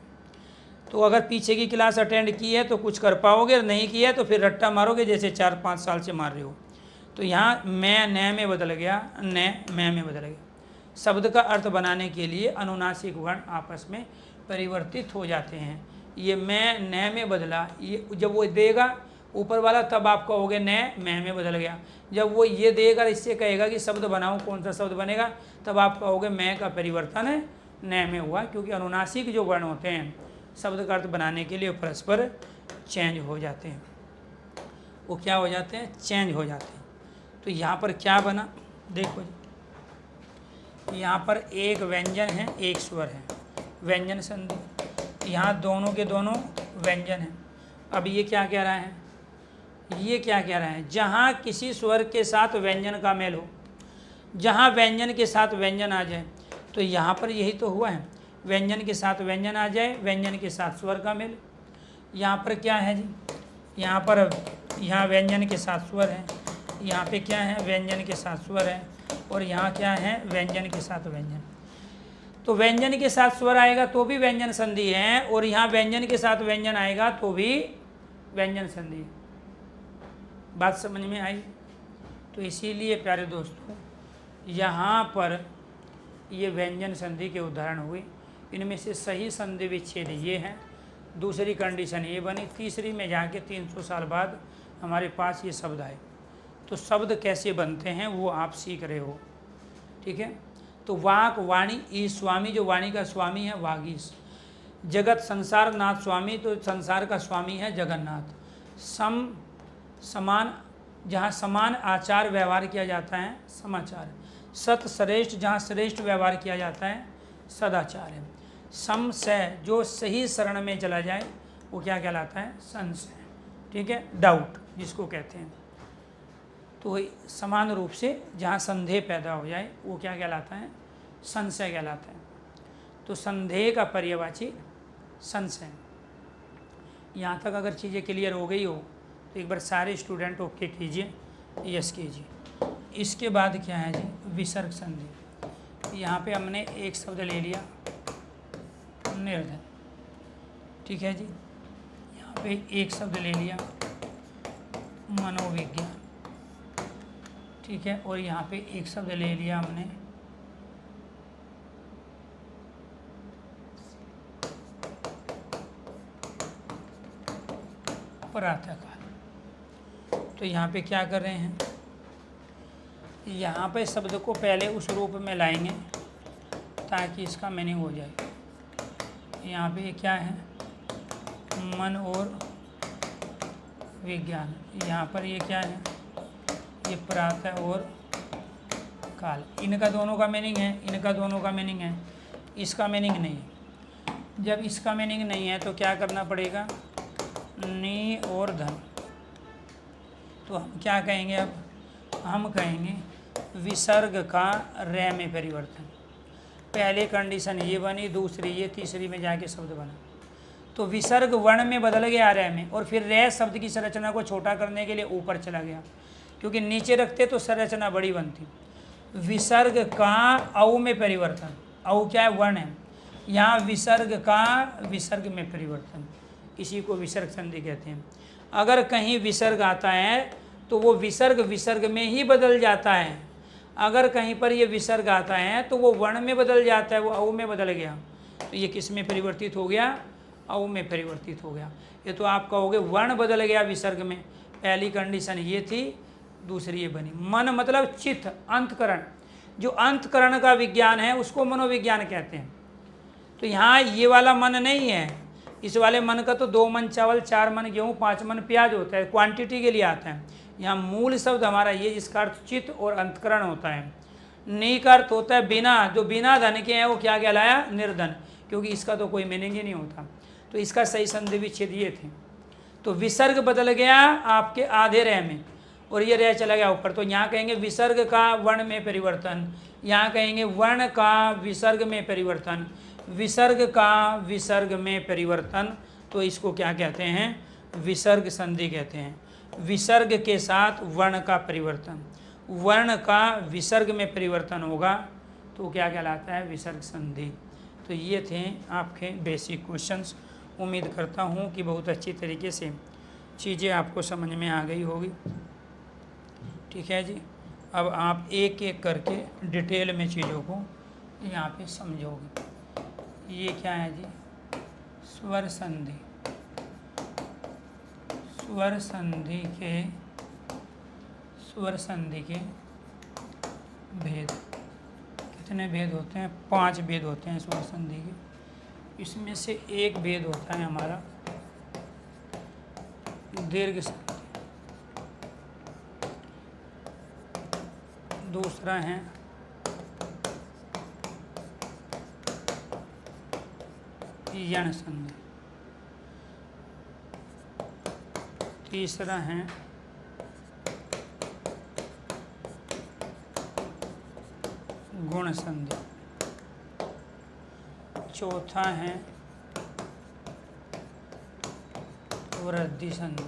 Speaker 1: तो अगर पीछे की क्लास अटेंड की है तो कुछ कर पाओगे, नहीं किया है तो फिर रट्टा मारोगे जैसे 4-5 साल से मार रहे हो। तो यहाँ मैं न में बदल गया, न मैं में बदल गया। शब्द का अर्थ बनाने के लिए अनुनासिक वर्ण आपस में परिवर्तित हो जाते हैं। ये मैं न में बदला, ये जब वो देगा ऊपर वाला तब आप कहोगे न मैं में बदल गया। जब वो ये देगा इससे कहेगा कि शब्द बनाओ, कौन सा शब्द बनेगा, तब आप कहोगे मैं का परिवर्तन है न में हुआ, क्योंकि अनुनासिक जो वर्ण होते हैं शब्द का अर्थ बनाने के लिए परस्पर चेंज हो जाते हैं। वो क्या हो जाते हैं? चेंज हो जाते हैं। तो यहाँ पर क्या बना देखो जी, यहाँ पर एक व्यंजन है एक स्वर है, व्यंजन संधि, यहाँ दोनों के दोनों व्यंजन हैं। अब ये क्या कह रहा है? ये क्या कह रहा है? जहाँ किसी स्वर के साथ व्यंजन का मेल हो, जहाँ व्यंजन के साथ व्यंजन आ जाए, तो यहाँ पर यही तो हुआ है, व्यंजन के साथ व्यंजन आ जाए, व्यंजन के साथ स्वर का मेल। यहाँ पर क्या है जी? यहाँ पर यहाँ व्यंजन के साथ स्वर है, यहाँ पे क्या है? व्यंजन के साथ स्वर है, और यहाँ क्या है? व्यंजन के साथ व्यंजन। तो व्यंजन के साथ स्वर आएगा तो भी व्यंजन संधि है, और यहाँ व्यंजन के साथ व्यंजन आएगा तो भी व्यंजन संधि है। बात समझ में आई? तो इसीलिए प्यारे दोस्तों यहाँ पर ये व्यंजन संधि के उदाहरण हुए। इनमें से सही संधि विच्छेद ये है, दूसरी कंडीशन ये बनी, तीसरी में जाके 300 साल बाद हमारे पास ये शब्द आए। तो शब्द कैसे बनते हैं वो आप सीख रहे हो, ठीक है। तो वाक वाणी ई स्वामी, जो वाणी का स्वामी है वागीश, जगत संसार नाथ स्वामी, तो संसार का स्वामी है जगन्नाथ। सम समान, जहाँ समान आचार व्यवहार किया जाता है समाचार। सत श्रेष्ठ, जहाँ श्रेष्ठ व्यवहार किया जाता है सदाचार है। सम से, जो सही शरण में चला जाए वो क्या कहलाता है? संशय, ठीक है, डाउट जिसको कहते हैं। तो समान रूप से जहाँ संदेह पैदा हो जाए वो क्या कहलाता है? संशय कहलाता है। तो संदेह का पर्यायवाची संशय। यहाँ तक अगर चीज़ें क्लियर हो गई हो तो एक बार सारे स्टूडेंट ओके कीजिए, यस कीजिए। इसके बाद क्या है जी? विसर्ग संधि। यहाँ पे हमने एक शब्द ले लिया निर्धन, ठीक है जी। यहाँ पे एक शब्द ले लिया मनोविज्ञान, ठीक है, और यहाँ पे एक शब्द ले लिया हमने प्रातःकाल। तो यहाँ पे क्या कर रहे हैं? यहाँ पे शब्द को पहले उस रूप में लाएंगे ताकि इसका मीनिंग हो जाए। यहाँ पे क्या है? मन और विज्ञान। यहाँ पर ये क्या है? ये प्रातः और काल। इनका दोनों का मीनिंग है, इनका दोनों का मीनिंग है, इसका मीनिंग नहीं है। जब इसका मीनिंग नहीं है तो क्या करना पड़ेगा? नी और धन। तो हम क्या कहेंगे? अब हम कहेंगे विसर्ग का रे में परिवर्तन। पहले कंडीशन ये बनी, दूसरी ये, तीसरी में जाके शब्द बना। तो विसर्ग वर्ण में बदल गया रे में, और फिर रे शब्द की संरचना को छोटा करने के लिए ऊपर चला गया, क्योंकि नीचे रखते तो संरचना बड़ी बनती। विसर्ग का औ में परिवर्तन, औ क्या है, वर्ण है, यहाँ विसर्ग का विसर्ग में परिवर्तन, इसी को विसर्ग संधि कहते हैं। अगर कहीं विसर्ग आता है तो वो विसर्ग विसर्ग में ही बदल जाता है, अगर कहीं पर ये विसर्ग आता है तो वो वर्ण में बदल जाता है, वो औ में बदल गया, तो ये किस में परिवर्तित हो गया, औ में परिवर्तित हो गया। ये तो आप कहोगे वर्ण बदल गया विसर्ग में, पहली कंडीशन ये थी, दूसरी ये बनी। मन मतलब चित्त, अंतकरण, जो अंतकरण का विज्ञान है उसको मनोविज्ञान कहते हैं। तो यहाँ ये वाला मन नहीं है, इस वाले मन का तो 2 मन चावल, 4 मन गेहूँ, 5 मन प्याज होता है, क्वांटिटी के लिए आता है। यहाँ मूल शब्द हमारा ये, जिसका अर्थ चित्त और अंतकरण होता है। नी का अर्थ होता है बिना, जो बिना धन के हैं वो क्या कहलाया, निर्धन, क्योंकि इसका तो कोई मीनिंग ही नहीं होता। तो इसका सही संधि विच्छेद ये थे। तो विसर्ग बदल गया आपके आधे रह में और ये रह चला गया ऊपर, तो यहाँ कहेंगे विसर्ग का वर्ण में परिवर्तन, यहाँ कहेंगे वर्ण का विसर्ग में परिवर्तन, विसर्ग का विसर्ग में परिवर्तन, तो इसको क्या कहते हैं, विसर्ग संधि कहते हैं। विसर्ग के साथ वर्ण का परिवर्तन, वर्ण का विसर्ग में परिवर्तन होगा तो क्या कहलाता है, विसर्ग संधि। तो ये थे आपके बेसिक क्वेश्चंस। उम्मीद करता हूँ कि बहुत अच्छी तरीके से चीज़ें आपको समझ में आ गई होगी। ठीक है जी, अब आप एक एक करके डिटेल में चीज़ों को यहाँ पे समझोगे। ये क्या है जी, स्वर संधि। स्वर संधि के भेद, कितने भेद होते हैं, 5 भेद होते हैं स्वर संधि के। इसमें से एक भेद होता है हमारा दीर्घ संधि, दूसरा है यण संधि, तीसरा है गुण संधि, चौथा है वृद्धि संधि,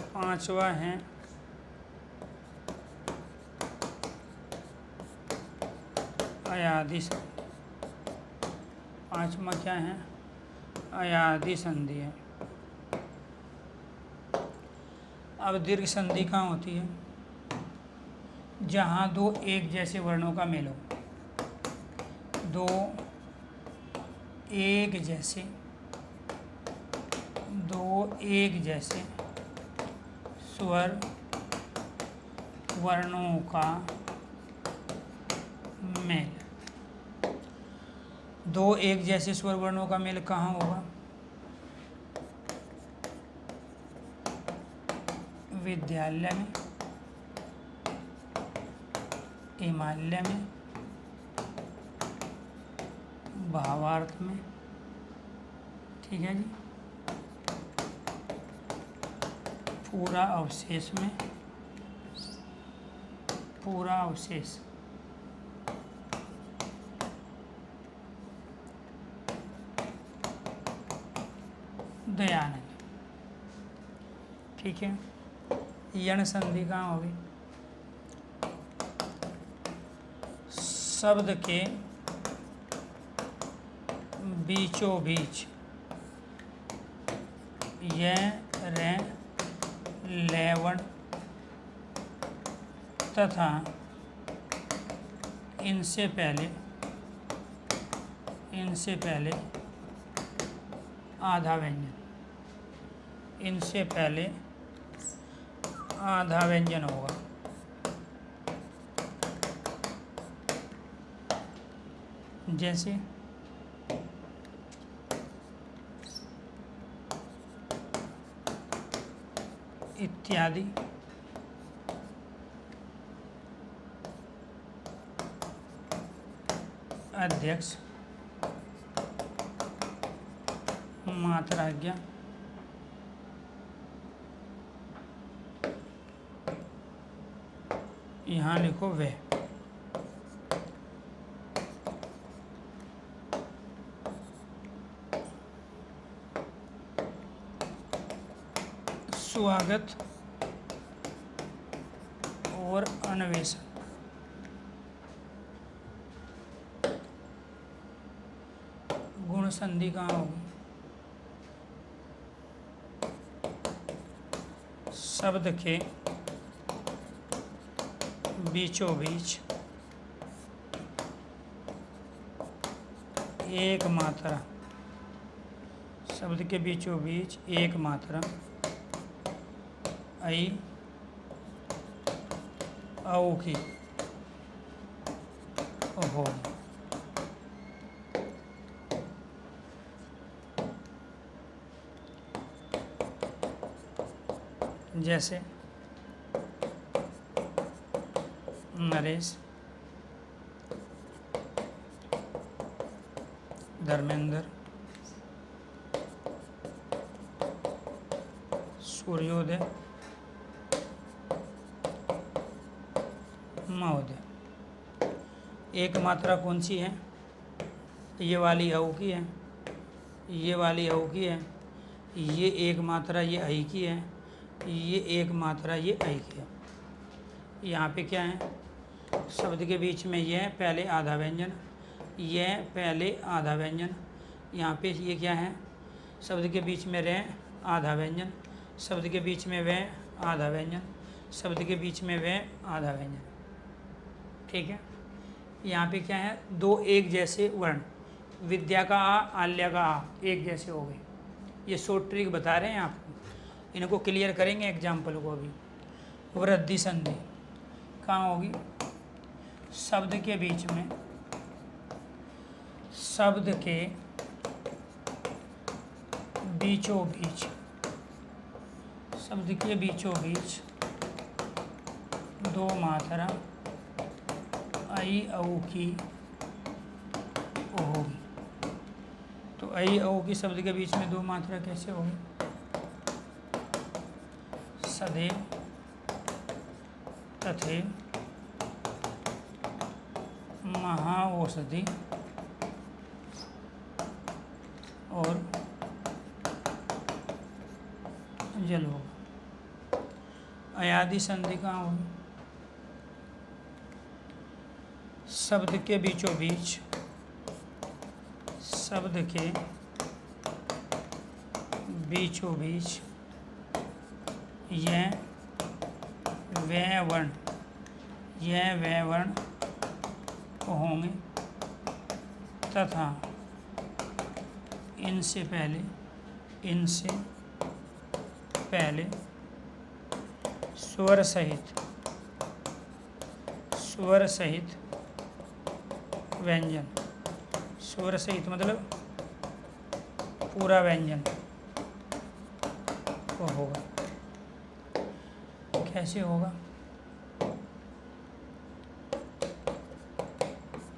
Speaker 1: पांचवा है अयादि संधि। पांचवा क्या है, अयादि संधि है। अब दीर्घ संधि कहाँ होती है, जहाँ 2 एक जैसे वर्णों का मेल हो, 2 एक जैसे, 2 एक जैसे स्वर वर्णों का मेल। 2 एक जैसे स्वर वर्णों का मेल कहाँ होगा, विद्यालय में, हिमालय में, भावार्थ में। ठीक है जी, पूरा अवशेष में, पूरा अवशेष, दयानंद। ठीक है, यण संधि कहाँ होगी, शब्द के बीचों बीच य रे लेवण तथा इनसे पहले आधा व्यंजन, इनसे पहले आधा व्यंजन होगा। जैसे इत्यादि, अध्यक्ष, मात्राज्ञा, यहाँ लिखो वे। स्वागत और अन्वेषण। गुण संधि कहाँ होगी? शब्द के बीचों बीच एक मात्रा, शब्द के बीचों बीच एक मात्रा ऐ औ की हो। जैसे नरेश, धर्मेंद्र, सूर्योदय, महोदय। एक मात्रा कौन सी है? ये वाली औ की है, ये वाली औ की है, ये एक मात्रा ये ऐ की है, ये एक मात्रा ये ऐ की है। यहाँ पे क्या है? शब्द के बीच में यह पहले आधा व्यंजन, यह पहले आधा व्यंजन। यहाँ पे ये क्या है? शब्द के बीच में रे आधा व्यंजन, शब्द के बीच में वह आधा व्यंजन, शब्द के बीच में वह आधा व्यंजन। ठीक है। यहाँ पे क्या है? दो एक जैसे वर्ण, विद्या का आ, आल्या का आ एक जैसे हो गए। ये शॉर्ट ट्रिक बता रहे हैं आपको, इनको क्लियर करेंगे एग्जाम्पल को अभी। वृद्धि संधि कहाँ होगी? शब्द के बीच में, शब्द के बीचों बीच, शब्द के बीचों बीच दो मात्रा ऐ औ की होगी। तो ऐ औ की शब्द के बीच में दो मात्रा कैसे होगी? सदैव, तथैव, महाऔषधि और जल होगा। अयादि संधि कहाँ होगी? शब्द के बीचों बीच, शब्द के बीचों बीच यह वह वर्ण, यह वह वर्ण होंगे तथा इनसे पहले, इनसे पहले स्वर सहित, स्वर सहित व्यंजन, स्वर सहित मतलब पूरा व्यंजन वो होगा। कैसे होगा?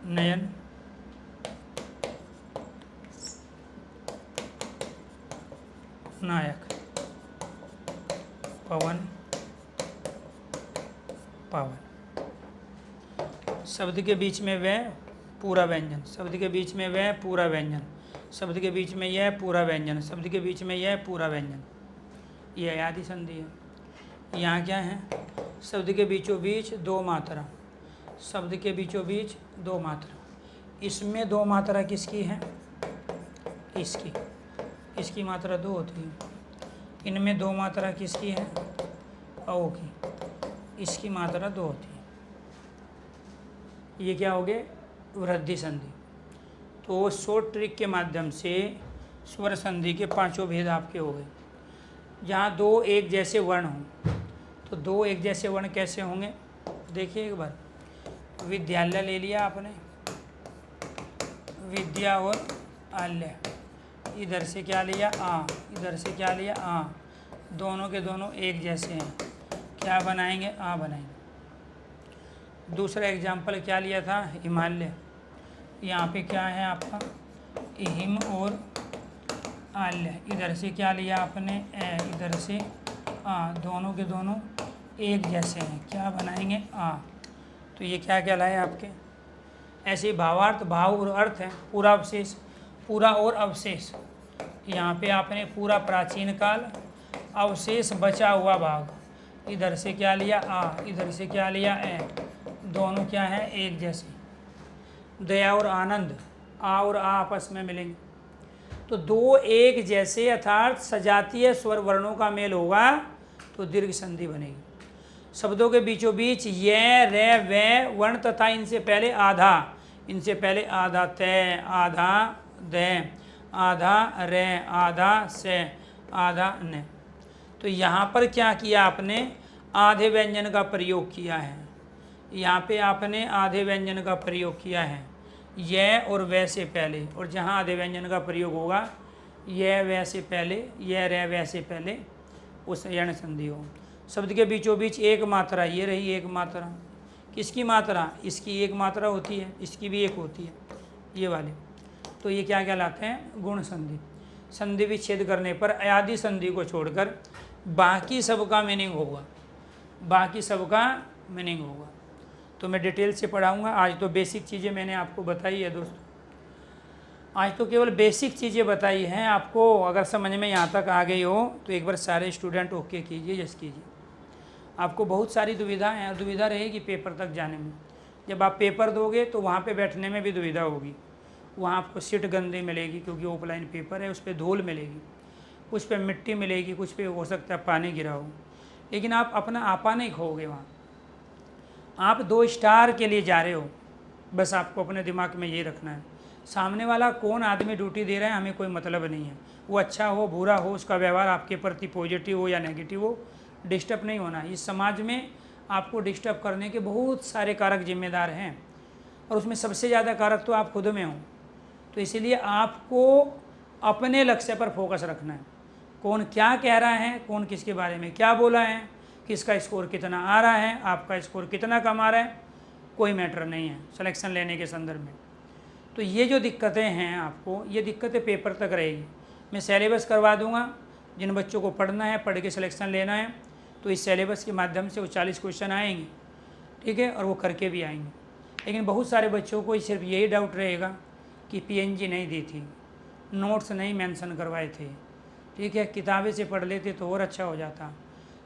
Speaker 1: नयन, नायक, पवन, पावन। शब्द के बीच में वह पूरा व्यंजन, शब्द के बीच में वह पूरा व्यंजन, शब्द के बीच में यह पूरा व्यंजन, शब्द के बीच में यह पूरा व्यंजन। यह अयादि संधि है। यहाँ क्या है? शब्द के बीचों बीच दो मात्रा, शब्द के बीचों बीच दो मात्रा। इसमें दो मात्रा किसकी है? इसकी, इसकी मात्रा दो होती है। इनमें दो मात्रा किसकी है? औ की, इसकी मात्रा दो होती है। ये क्या हो गए? वृद्धि संधि। तो शॉर्ट ट्रिक के माध्यम से स्वर संधि के पांचों भेद आपके हो गए। जहाँ दो एक जैसे वर्ण हों, तो दो एक जैसे वर्ण कैसे होंगे? देखिए एक बार, विद्यालय ले लिया आपने, विद्या और आल्य, इधर से क्या लिया? आ, इधर से क्या लिया? आ, दोनों के दोनों एक जैसे हैं, क्या बनाएंगे? आ बनाएंगे। दूसरा एग्जाम्पल क्या लिया था? हिमालय। यहाँ पे क्या है आपका? हिम और आल्य, इधर से क्या लिया आपने? ए, इधर से आ, दोनों के दोनों एक जैसे हैं, क्या बनाएंगे? आ। तो ये क्या कहलाए आपके? ऐसे ही भावार्थ, भाव और अर्थ है, पूरा अवशेष, पूरा और अवशेष। यहाँ पे आपने पूरा प्राचीन काल, अवशेष बचा हुआ भाग, इधर से क्या लिया आ, इधर से क्या लिया ए, दोनों क्या है एक जैसे। दया और आनंद, आ और आ आपस में मिलेंगे तो दो एक जैसे अर्थात सजातीय स्वर वर्णों का मेल होगा तो दीर्घ संधि बनेगी। शब्दों के बीचों बीच य रे वे वर्ण तथा इनसे पहले आधा, इनसे पहले आधा तय, आधा दे, आधा रे, आधा से, आधा ने। तो यहाँ पर क्या किया आपने, आधे व्यंजन का प्रयोग किया है। यहाँ पे आपने आधे व्यंजन का प्रयोग किया है, यह और वह से पहले, और जहाँ आधे व्यंजन का प्रयोग होगा यह वह से पहले, यह रह वह से पहले उस यण संधि हो। शब्द के बीचों बीच एक मात्रा, ये रही एक मात्रा, किसकी मात्रा, इसकी एक मात्रा होती है, इसकी भी एक होती है, ये वाले, तो ये क्या कहलाते हैं, गुण संधि। संधि विच्छेद करने पर अयादि संधि को छोड़कर बाकी सबका मीनिंग होगा, बाकी सबका मीनिंग होगा। तो मैं डिटेल से पढ़ाऊंगा। आज तो बेसिक चीज़ें मैंने आपको बताई है दोस्तों, आज तो केवल बेसिक चीज़ें बताई हैं आपको। अगर समझ में यहाँ तक आ गई हो तो एक बार सारे स्टूडेंट ओके कीजिए, यस कीजिए। आपको बहुत सारी दुविधा रहेगी पेपर तक जाने में। जब आप पेपर दोगे तो वहाँ पे बैठने में भी दुविधा होगी, वहाँ आपको सीट गंदी मिलेगी क्योंकि ऑफलाइन पेपर है, उस पर धूल मिलेगी, कुछ पे मिट्टी मिलेगी, कुछ पे हो सकता है पानी गिरा हो, लेकिन आप अपना आपा नहीं खोओगे वहाँ। आप 2 स्टार के लिए जा रहे हो, बस आपको अपने दिमाग में ये रखना है। सामने वाला कौन आदमी ड्यूटी दे रहा है हमें कोई मतलब नहीं है, वो अच्छा हो बुरा हो, उसका व्यवहार आपके प्रति पॉजिटिव हो या नेगेटिव हो, डिस्टर्ब नहीं होना। इस समाज में आपको डिस्टर्ब करने के बहुत सारे कारक जिम्मेदार हैं और उसमें सबसे ज़्यादा कारक तो आप खुद में हो। तो इसीलिए आपको अपने लक्ष्य पर फोकस रखना है, कौन क्या कह रहा है, कौन किसके बारे में क्या बोला है, किसका स्कोर कितना आ रहा है, आपका स्कोर कितना कम आ रहा है, कोई मैटर नहीं है सिलेक्शन लेने के संदर्भ में। तो ये जो दिक्कतें हैं आपको, ये दिक्कतें पेपर तक रहेगी। मैं सिलेबस करवा दूंगा, जिन बच्चों को पढ़ना है, पढ़ के सिलेक्शन लेना है, तो इस सिलेबस के माध्यम से वो 40 क्वेश्चन आएंगे, ठीक है, और वो करके भी आएंगे। लेकिन बहुत सारे बच्चों को सिर्फ यही डाउट रहेगा कि PNG नहीं दी थी, नोट्स नहीं मेंशन करवाए थे, ठीक है, किताबें से पढ़ लेते तो और अच्छा हो जाता।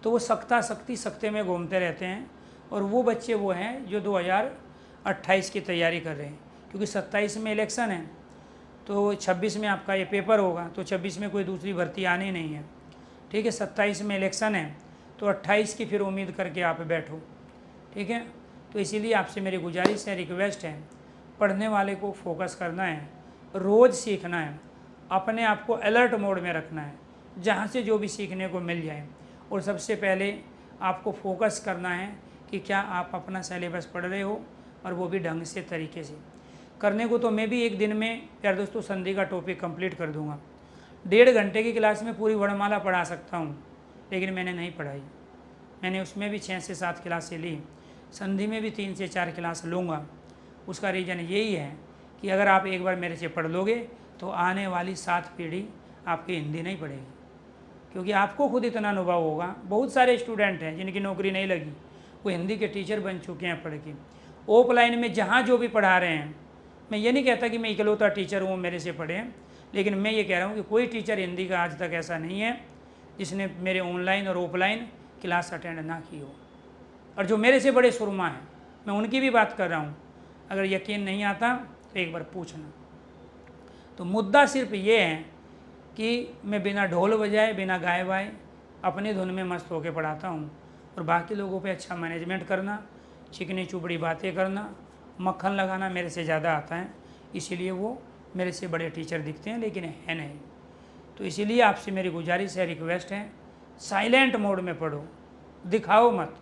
Speaker 1: तो वो सख्ते में घूमते रहते हैं। और वो बच्चे वो हैं जो 2028 की तैयारी कर रहे हैं, क्योंकि 27 में इलेक्शन है, तो 26 में आपका ये पेपर होगा, तो 26 में कोई दूसरी भर्ती आनी नहीं है, ठीक है। 27 में इलेक्शन है तो 28 की फिर उम्मीद करके आप बैठो, ठीक है। तो इसीलिए आपसे मेरी गुजारिश है, रिक्वेस्ट है, पढ़ने वाले को फोकस करना है, रोज़ सीखना है, अपने आप को अलर्ट मोड में रखना है, जहाँ से जो भी सीखने को मिल जाए। और सबसे पहले आपको फोकस करना है कि क्या आप अपना सिलेबस पढ़ रहे हो, और वो भी ढंग से तरीके से करने को। तो मैं भी एक दिन में प्यारे दोस्तों संधि का टॉपिक कंप्लीट कर दूंगा। 1.5 घंटे की क्लास में पूरी वर्णमाला पढ़ा सकता हूँ, लेकिन मैंने नहीं पढ़ाई। मैंने उसमें भी 6 से 7 क्लासें ली, संधि में भी 3 से 4 क्लास लूँगा। उसका रीज़न यही है कि अगर आप एक बार मेरे से पढ़ लोगे तो आने वाली 7 पीढ़ी आपकी हिंदी नहीं पढ़ेगी, क्योंकि आपको खुद इतना अनुभव होगा। बहुत सारे स्टूडेंट हैं जिनकी नौकरी नहीं लगी, वो हिंदी के टीचर बन चुके हैं पढ़ के। ऑफलाइन में जहाँ जो भी पढ़ा रहे हैं, मैं ये नहीं कहता कि मैं इकलौता टीचर हूँ मेरे से पढ़े, लेकिन मैं ये कह रहा हूँ कि कोई टीचर हिंदी का आज तक ऐसा नहीं है जिसने मेरे ऑनलाइन और ऑफलाइन क्लास अटेंड ना की हो। और जो मेरे से बड़े सुरमा हैं, मैं उनकी भी बात कर रहा हूँ। अगर यकीन नहीं आता तो एक बार पूछना। तो मुद्दा सिर्फ ये है कि मैं बिना ढोल बजाए, बिना गाए वाए, अपनी धुन में मस्त होकर पढ़ाता हूँ, और बाकी लोगों पे अच्छा मैनेजमेंट करना, चिकनी चुपड़ी बातें करना, मक्खन लगाना मेरे से ज़्यादा आता है। इसीलिए वो मेरे से बड़े टीचर दिखते हैं, लेकिन है नहीं। तो इसीलिए आपसे मेरी गुजारिश है, रिक्वेस्ट है, साइलेंट मोड में पढ़ो, दिखाओ मत,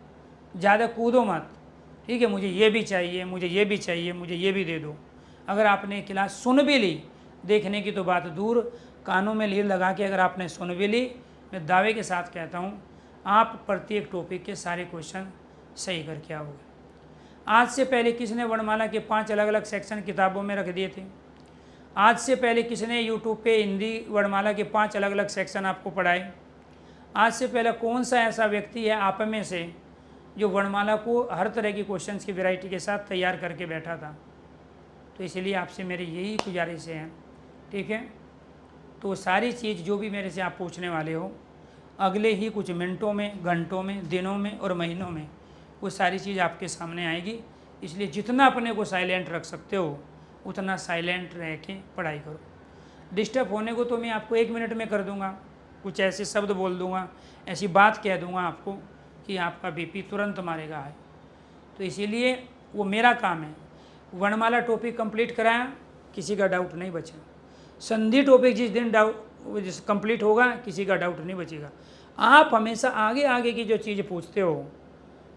Speaker 1: ज़्यादा कूदो मत, ठीक है। मुझे ये भी चाहिए, मुझे ये भी चाहिए, मुझे ये भी दे दो। अगर आपने क्लास सुन भी ली, देखने की तो बात दूर, कानों में लीड लगा के अगर आपने सुन भी ली, मैं दावे के साथ कहता हूँ आप प्रत्येक टॉपिक के सारे क्वेश्चन सही करके आओगे। आज से पहले किसने वर्णमाला के 5 अलग अलग सेक्शन किताबों में रख दिए थे? आज से पहले किसने यूट्यूब पे हिंदी वर्णमाला के 5 अलग अलग सेक्शन आपको पढ़ाए? आज से पहले कौन सा ऐसा व्यक्ति है आप में से जो वर्णमाला को हर तरह की क्वेश्चंस की वैरायटी के साथ तैयार करके बैठा था? तो इसलिए आपसे मेरी यही गुजारिश है, ठीक है। तो सारी चीज़ जो भी मेरे से आप पूछने वाले हो, अगले ही कुछ मिनटों में, घंटों में, दिनों में और महीनों में वो सारी चीज़ आपके सामने आएगी। इसलिए जितना अपने को साइलेंट रख सकते हो उतना साइलेंट रह के पढ़ाई करो। डिस्टर्ब होने को तो मैं आपको 1 मिनट में कर दूंगा, कुछ ऐसे शब्द बोल दूंगा, ऐसी बात कह दूंगा आपको कि आपका बीपी तुरंत मारेगा है। तो इसीलिए वो मेरा काम है। वर्णमाला टॉपिक कंप्लीट कराया, किसी का डाउट नहीं बचा। संधि टॉपिक जिस दिन कंप्लीट होगा किसी का डाउट नहीं बचेगा। आप हमेशा आगे आगे की जो चीज़ पूछते हो,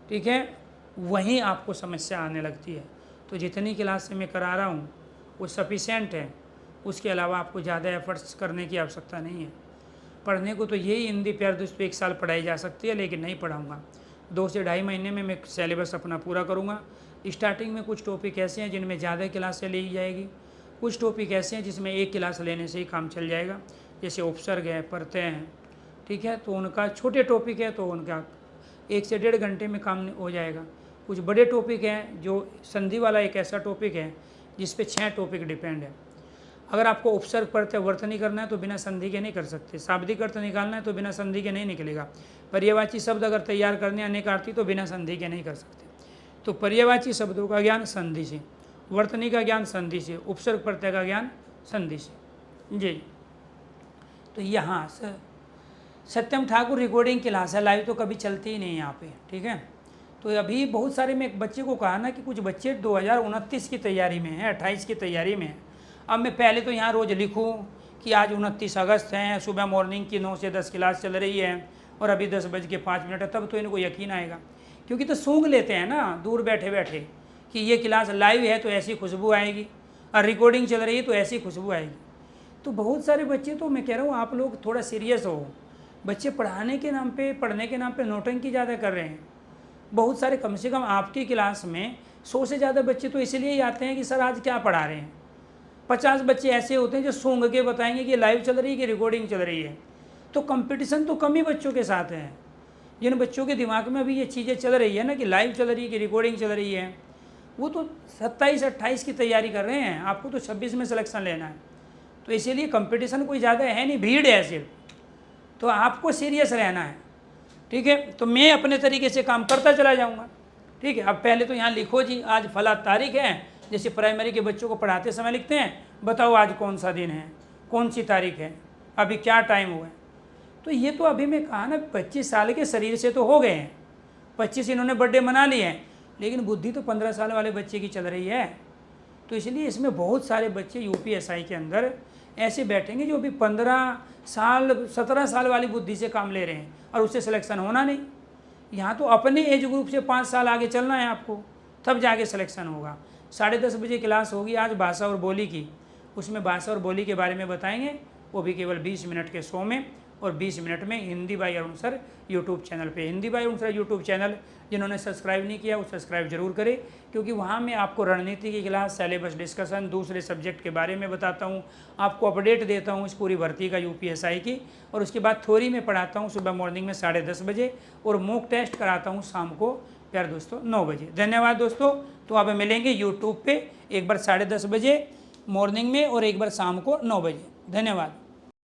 Speaker 1: ठीक है, वहीं आपको समस्या आने लगती है। तो जितनी क्लास से मैं करा रहा हूँ वो सफिशेंट है, उसके अलावा आपको ज़्यादा एफर्ट्स करने की आवश्यकता नहीं है। पढ़ने को तो यही हिंदी प्यार दोस्तों 1 साल पढ़ाई जा सकती है, लेकिन नहीं पढ़ाऊँगा। 2 से ढाई महीने में मैं सिलेबस अपना पूरा करूँगा। स्टार्टिंग में कुछ टॉपिक ऐसे हैं जिनमें ज़्यादा क्लासें ली जाएगी, कुछ टॉपिक ऐसे हैं जिसमें 1 क्लास लेने से ही काम चल जाएगा। जैसे उपसर्ग है, प्रत्यय हैं, ठीक है, तो उनका छोटे टॉपिक है तो उनका 1 से 1.5 घंटे में काम हो जाएगा। कुछ बड़े टॉपिक हैं, जो संधि वाला एक ऐसा टॉपिक है जिस पे 6 टॉपिक डिपेंड है। अगर आपको उपसर्ग प्रत्यय वर्तनी करना है तो बिना संधि के नहीं कर सकते। शाब्दिक अर्थ निकालना है तो बिना संधि के नहीं निकलेगा। पर्यायवाची शब्द अगर तैयार करने अनेकार्थी तो बिना संधि के नहीं कर सकते। तो पर्यायवाची शब्दों का ज्ञान संधि से, वर्तनी का ज्ञान संधि से, उपसर्ग प्रत्यय का ज्ञान संधि से जी। तो यहाँ से सत्यम ठाकुर रिकॉर्डिंग क्लास है, लाइव तो कभी चलती ही नहीं है यहाँ पे, ठीक है। तो अभी बहुत सारे मैं एक बच्चे को कहा ना कि कुछ बच्चे 2029 की तैयारी में हैं, 28 की तैयारी में हैं। अब मैं पहले तो यहाँ रोज़ लिखूँ कि आज 29 अगस्त है, सुबह मॉर्निंग की 9 से 10 क्लास चल रही है और अभी 10:05 है, तब तो इनको यकीन आएगा। क्योंकि तो सूंघ लेते हैं ना दूर बैठे बैठे कि ये क्लास लाइव है तो ऐसी खुशबू आएगी, और रिकॉर्डिंग चल रही है तो ऐसी खुशबू आएगी। तो बहुत सारे बच्चे, तो मैं कह रहा हूँ आप लोग थोड़ा सीरियस हो। बच्चे पढ़ाने के नाम पे, पढ़ने के नाम पे नौटंकी ज़्यादा कर रहे हैं। बहुत सारे, कम से कम आपकी क्लास में 100 से ज़्यादा बच्चे तो इसलिए ही आते हैं कि सर आज क्या पढ़ा रहे हैं। 50 बच्चे ऐसे होते हैं जो सूंघ के बताएंगे कि लाइव चल रही है कि रिकॉर्डिंग चल रही है। तो कंपटीशन तो कम ही बच्चों के साथ है। जिन बच्चों के दिमाग में अभी ये चीज़ें चल रही है ना कि लाइव चल रही है कि रिकॉर्डिंग चल रही है, वो तो 27-28 की तैयारी कर रहे हैं। आपको तो 26 में सिलेक्शन लेना है। तो इसीलिए कंपटीशन कोई ज़्यादा है नहीं, भीड़ है सिर्फ। तो आपको सीरियस रहना है, ठीक है। तो मैं अपने तरीके से काम करता चला जाऊँगा, ठीक है। अब पहले तो यहाँ लिखो जी, आज फला तारीख है, जैसे प्राइमरी के बच्चों को पढ़ाते समय लिखते हैं, बताओ आज कौन सा दिन है, कौन सी तारीख है, अभी क्या टाइम हुआ है। तो ये तो अभी मैं कहा ना 25 साल के शरीर से तो हो गए हैं, 25 इन्होंने बर्थडे मना लिए हैं, लेकिन बुद्धि तो 15 साल वाले बच्चे की चल रही है। तो इसलिए इसमें बहुत सारे बच्चे यूपीएसआई के अंदर ऐसे बैठेंगे जो अभी 15 साल 17 साल वाली बुद्धि से काम ले रहे हैं और उससे सिलेक्शन होना नहीं। यहाँ तो अपने एज ग्रुप से 5 साल आगे चलना है आपको, तब जाके सिलेक्शन होगा। 10:30 बजे क्लास होगी आज भाषा और बोली की, उसमें भाषा और बोली के बारे में बताएंगे, वो भी केवल 20 मिनट के शो में, और 20 मिनट में Hindi by Arun sir YouTube channel पे। Hindi by Arun sir YouTube channel जिन्होंने सब्सक्राइब नहीं किया वो सब्सक्राइब जरूर करें, क्योंकि वहाँ मैं आपको रणनीति की क्लास, सिलेबस डिस्कशन, दूसरे सब्जेक्ट के बारे में बताता हूँ, आपको अपडेट देता हूँ इस पूरी भर्ती का यूपीएसआई की, और उसके बाद थ्योरी में पढ़ाता हूँ सुबह मॉर्निंग में 10:30 बजे, और मॉक टेस्ट कराता हूँ शाम को प्यार दोस्तों 9 बजे। धन्यवाद दोस्तों। तो आप मिलेंगे यूट्यूब पे एक बार 10:30 बजे मॉर्निंग में और एक बार शाम को 9 बजे। धन्यवाद।